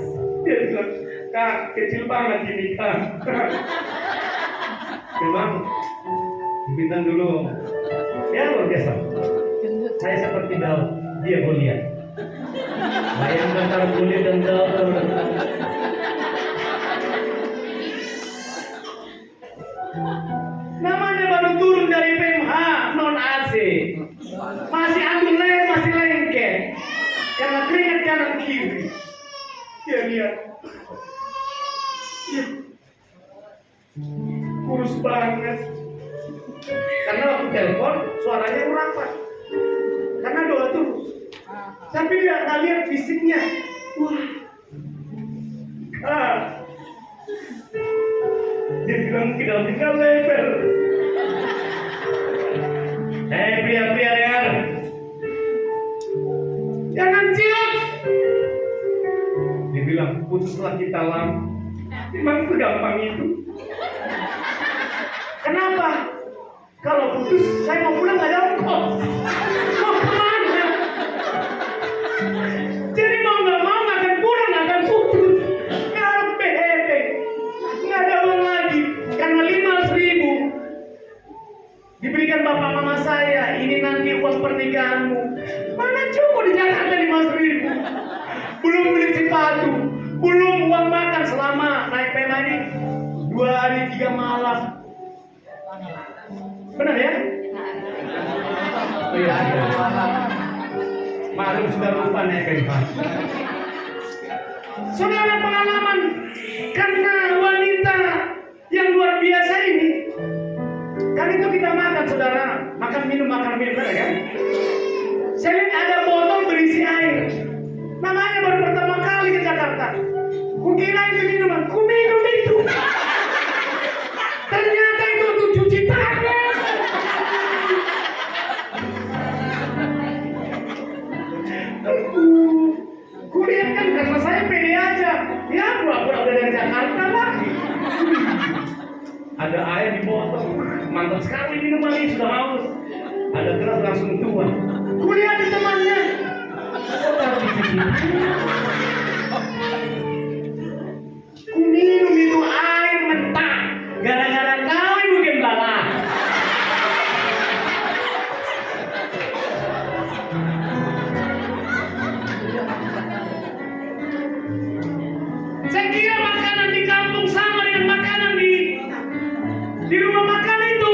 Dia bilang, Kak, kecil banget ini Kak. Memang bintang dulu ya luar biasa. Saya seperti Daud, dia Goliat. Bayangkan antara Goliat dan Daud. Namanya baru turun dari PMH non AC, masih ambil leher, masih lengket karena keringat kanan kiri. Dia lihat, kurus banget. Karena waktu telepon suaranya rapat, karena doa terus. Tapi dia nggak lihat fisiknya. Wah, dia bilang tinggal level. Pria-pria dengar, jangan ciut. Dia bilang putuslah kita lam. Memang segampang itu. Kenapa? Kalau putus, saya mau pulang nggak ada ongkos. Mau kemana? Jadi mau nggak mau akan pulang, akan putus. Nggak ada PHP, nggak ada uang lagi. Karena 5.000 diberikan bapak mama saya. Ini nanti uang pernikahanmu. Mana cukup di Jakarta 5.000? Belum uang makan selama naik pena ini 2 hari 3 malam. Benar ya? Oh, iya. Malu sudah lupa naik pena. Saudara, pengalaman karena wanita yang luar biasa ini. Kan itu kita makan, saudara, makan minum, benar kan? Saya lihat ada botol berisi air. Namanya baru pertama kali ke Jakarta. Kukira itu minuman, ku minum itu. Ternyata itu untuk cuci tangan. Kulihat kan karena saya pede aja. Ya pura-pura udah dari Jakarta lah. Ada air di botol. Mantap sekali minuman ini, sudah haus. Ada gelas langsung tua. Kulihat di temannya. Ku minum itu air mentah. Gara-gara kau ibu gembala. Saya kira makanan di kampung sama dengan makanan di rumah makan itu.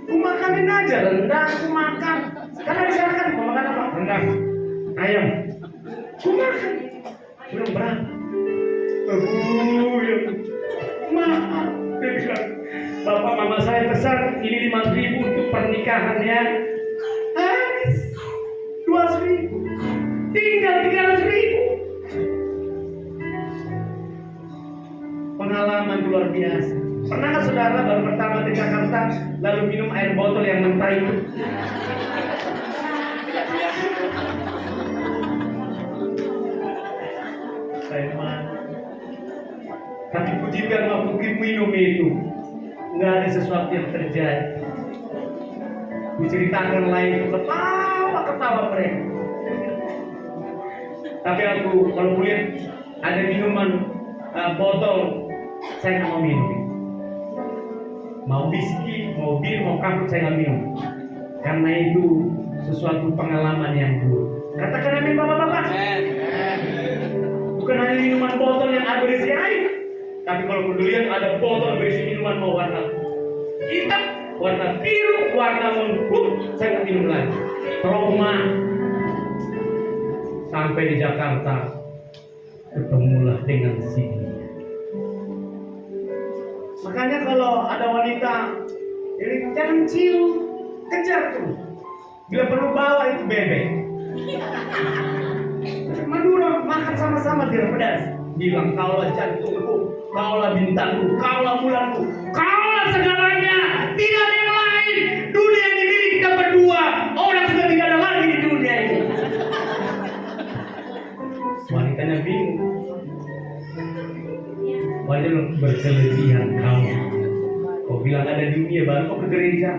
Ku makanin aja, rendang ku makan. Karena di sana kan mau makan apa? Rendang, ayam. Ku makan. Sudah berat. Ya. Maaf. Dia bilang, bapak mama saya pesan ini 5.000 untuk pernikahan ya. Habis 2.000. Tinggal 300.000. Pengalaman luar biasa. Pernah nggak saudara baru pertama ke Jakarta lalu minum air botol yang mentah itu? Saya mah. Tapi puji Tuhan waktu minum itu nggak ada sesuatu yang terjadi. Diceritakan lain itu ketawa mereka. Tapi aku kalau kulihat ada minuman botol, saya nggak mau minum. Mau whisky, mau bir, mau kamput, saya nggak minum. Karena itu sesuatu pengalaman yang buruk. Katakan amin bapak-bapak. Bukan hanya minuman botol yang ada berisi air, tapi kalau kemudian ada botol berisi minuman mau warna hitam, warna biru, warna mengkut, saya nggak minum lagi. Trauma. Sampai di Jakarta, ketemulah dengan si dia. Makanya kalau ada wanita, jadi jangan cium, kejar tuh. Bila perlu bawa itu bebek. Madura makan sama-sama biar pedas. Bilang kaulah jantungku, kaulah bintangku, kaulah bulanku, kaulah segalanya. Tidak ada yang lain. Dunia ini milik kita berdua. Orang sudah tidak ada lagi di dunia ini. Wanitanya bingung. Wajar berkelebihan kamu. Kau bilang ada dunia baru kau ke gereja.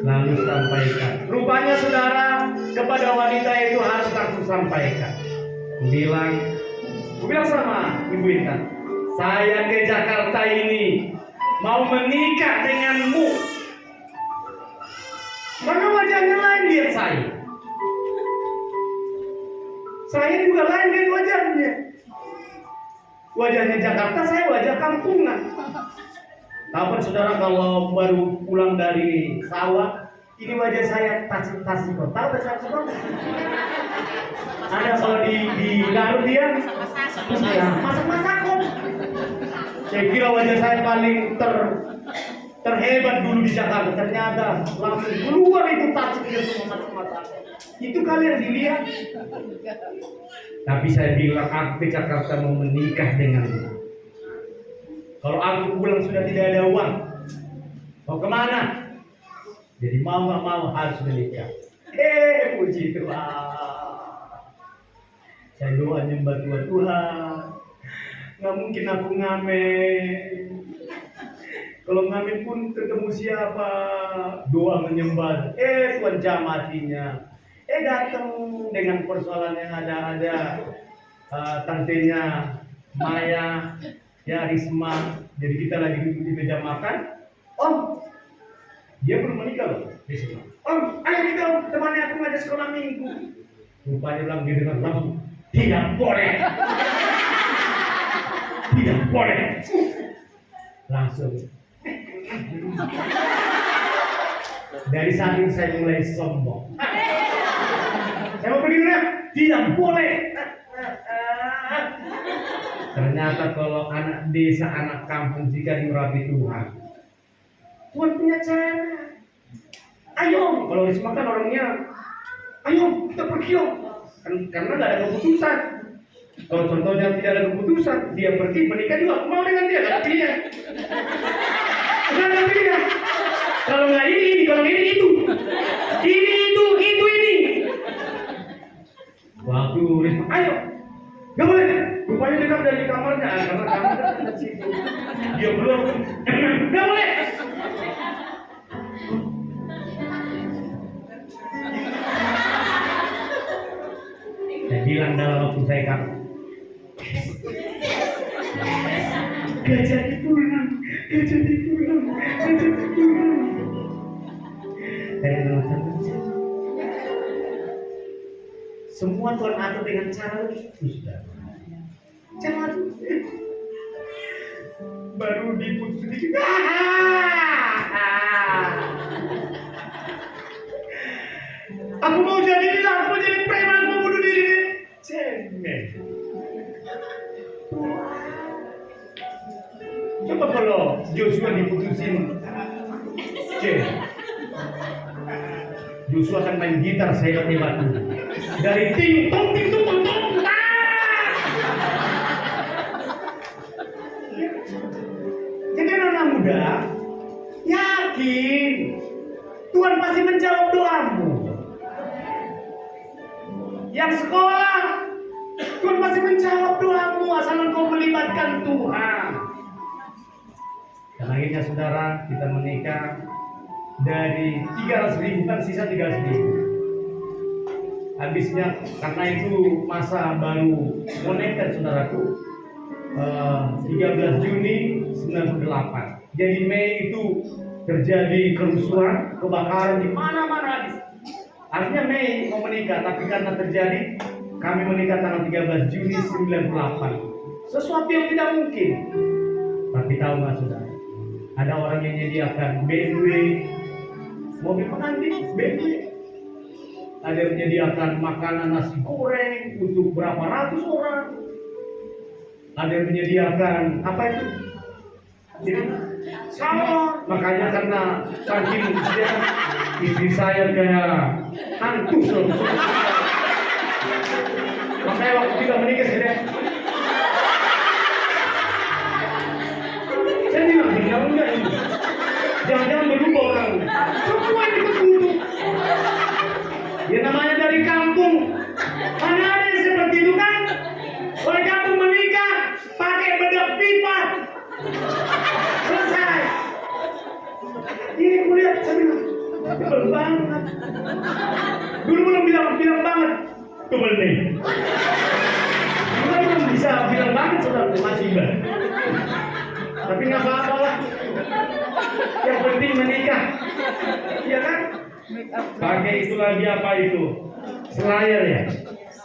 Lalu sampaikan. Rupanya saudara kepada wanita itu harus langsung sampaikan. Ku bilang sama Ibu Intan, saya ke Jakarta ini mau menikah denganmu. Karena wajahnya lain lihat saya. Saya juga lain lihat wajahnya. Wajahnya Jakarta, saya wajah kampungan. Tahu kan saudara kalau baru pulang dari sawah, ini wajah saya tasik-tasik. Tahu tasik-tasik? Ada kalau di Garut dia, ya, masak-masak kok. Saya kira wajah saya paling terhebat dulu di Jakarta. Ternyata langsung keluar itu tasik dia semua masak-masak. Itu kalian dilihat. Tapi saya bilang aku ke Jakarta mau menikah denganmu. Kalau aku pulang sudah tidak ada uang, mau kemana? Jadi mau nggak mau harus menikah. Puji Tuhan. Saya doa nyembah Tuhan. Nggak mungkin aku ngamen. Kalau ngamen pun ketemu siapa? Doa menyembah. Tuhan jam hatinya. Datang dengan persoalan yang ada tantenya Maya, ya Risma. Jadi kita lagi duduk di meja makan. Om, dia belum menikah loh. Om, ayo kita temani aku ngajak sekolah minggu. Rupanya bilang dia dengan langsung Tidak boleh. Tidak boleh. Langsung. Dari saat itu saya mulai sombong. Saya mau pergi dulu ya. Tidak boleh. Ternyata kalau anak desa, anak kampung jika diurapi Tuhan, Tuhan punya cara. Ayo, kalau risma kan orangnya, ayo kita pergi yuk. Karena nggak ada keputusan. Kalau contohnya tidak ada keputusan, dia pergi menikah juga mau dengan dia, nggak ada pilihan. Nggak ada pilihan. Kalau nggak ini, kalau ini itu, ini. Waktu risma, ayo, nggak boleh. Rupanya dekat dari kamarnya, karena kamar dekat situ. Dia belum, nggak boleh. Saya bilang dalam waktu saya kamu, gak jadi pulang. Saya bilang, semua Tuhan atur dengan cara itu sudah. Jangan baru diputus sedikit. Aku mau jadi preman, mau bunuh diri. Cengeng. Coba kalau Joshua diputusin, Joshua akan main gitar saya batu. Dari ting tong. Jadi anak muda, yakin Tuhan pasti menjawab doamu. Yang sekolah, Tuhan pasti menjawab doamu asal engkau melibatkan Tuhan. Dan akhirnya saudara, kita menikah dari 300.000 kan sisa 300.000. Habisnya karena itu masa baru moneter saudaraku, 13 Juni 98. Jadi Mei itu terjadi kerusuhan, kebakaran di mana-mana habis. Artinya Mei mau menikah, tapi karena terjadi kami menikah tanggal 13 Juni 98. Sesuatu yang tidak mungkin. Tapi tahu nggak saudara? Ada orang yang menyediakan BMW, mobil pengantin BMW. Ada yang menyediakan makanan nasi goreng untuk berapa ratus orang. Ada yang menyediakan apa itu? Sama. Makanya karena saking istri saya kayak hantu. Makanya waktu kita menikah saya bilang enggak ini. Jangan-jangan berubah orang. Semua ditutup. Ya namanya dari kampung. Mana ada yang seperti itu kan? Oleh kampung menikah pakai bedak pipa. Selesai. Ini kulihat saya bilang tebel banget. Dulu belum bilang banget. Tebel nih. Kita belum bisa bilang banget saudara masih banget. Tapi nggak apa-apa lah. Yang penting menikah, iya kan? Pakai itu lagi apa itu? Selayar ya.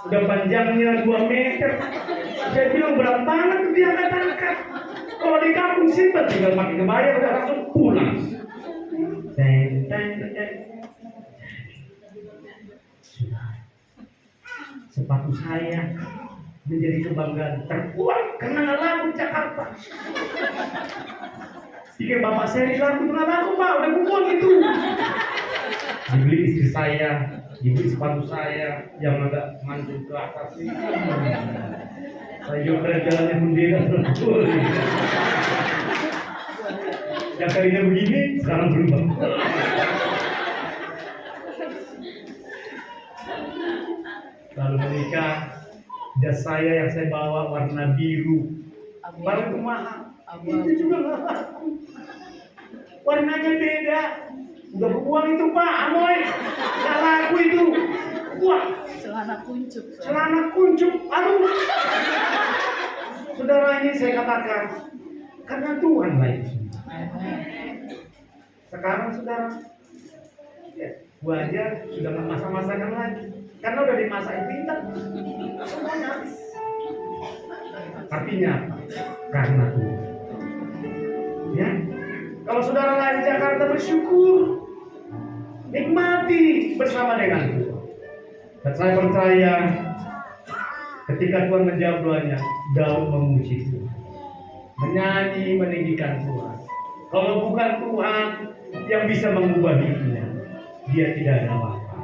Udah panjangnya 2 meter. Saya bilang berat banget tuh dia angkat. Kalau di kampung simpel tinggal pakai kebaya udah langsung pulang. Sepatu saya menjadi kebanggaan terkuat karena nggak laku di Jakarta. Jika bapak saya dilaku nggak laku pak, udah kubuang itu. Dibeli istri saya, dibeli sepatu saya yang agak mancung ke atas ini. Saya juga jalannya bendera betul. Yang tadinya begini sekarang berubah. Lalu menikah, jas saya yang saya bawa warna biru, baru itu mahal. Itu juga nggak laku. Warnanya beda. Udah buang itu pak, amoy. Nggak laku itu. Wah. Celana kuncup. Aduh. Saudara ini saya katakan, karena Tuhan lah itu semua. Sekarang saudara, ya, wajah sudah nggak masak-masakan lagi. Karena udah dimasakin pintar. Semuanya Artinya apa? Karena Tuhan. Ya, kalau saudara lahir di Jakarta bersyukur, nikmati bersama dengan Tuhan. Dan saya percaya ketika Tuhan menjawab doanya, Daud memuji Tuhan, menyanyi, meninggikan Tuhan. Kalau bukan Tuhan yang bisa mengubah hidupnya, dia tidak ada apa-apa.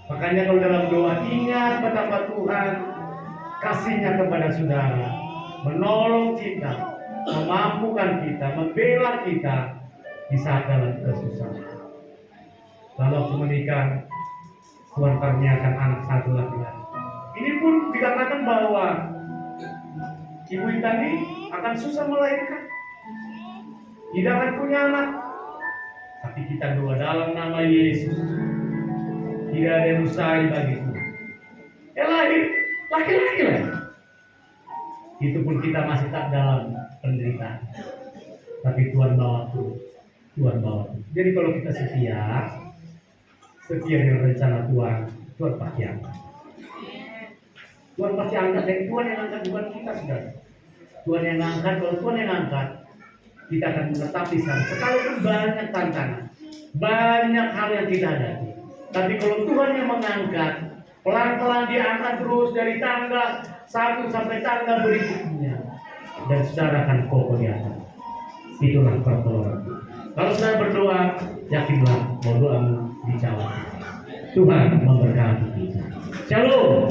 Makanya kalau dalam doa ingat betapa Tuhan kasihnya kepada saudara, menolong kita, memampukan kita, membela kita di saat dalam kesusahan. Lalu waktu menikah, Tuhan karuniakan anak satu laki-laki. Ini pun dikatakan bahwa ibu kita ini akan susah melahirkan, tidak akan punya anak. Tapi kita doa dalam nama Yesus, tidak ada yang mustahil bagi Tuhan. Ya lahir laki-laki lah. Itu pun kita masih tak dalam penderitaan. Tapi Tuhan bawa terus, Tuhan bawa terus. Jadi kalau kita setia dengan rencana Tuhan, Tuhan pasti angkat. Tuhan pasti angkat, dan Tuhan yang angkat bukan kita, saudara. Tuhan yang angkat, kalau Tuhan yang angkat, kita akan menetap di sana. Sekalipun banyak tantangan, banyak hal yang kita hadapi. Tapi kalau Tuhan yang mengangkat, pelan-pelan dia angkat terus dari tangga satu sampai tangga berikutnya, dan saudara akan kokoh di atas. Itulah pertolongan. Kalau saudara berdoa, yakinlah bahwa doamu dijawab. Tuhan memberkati kita. Shalom.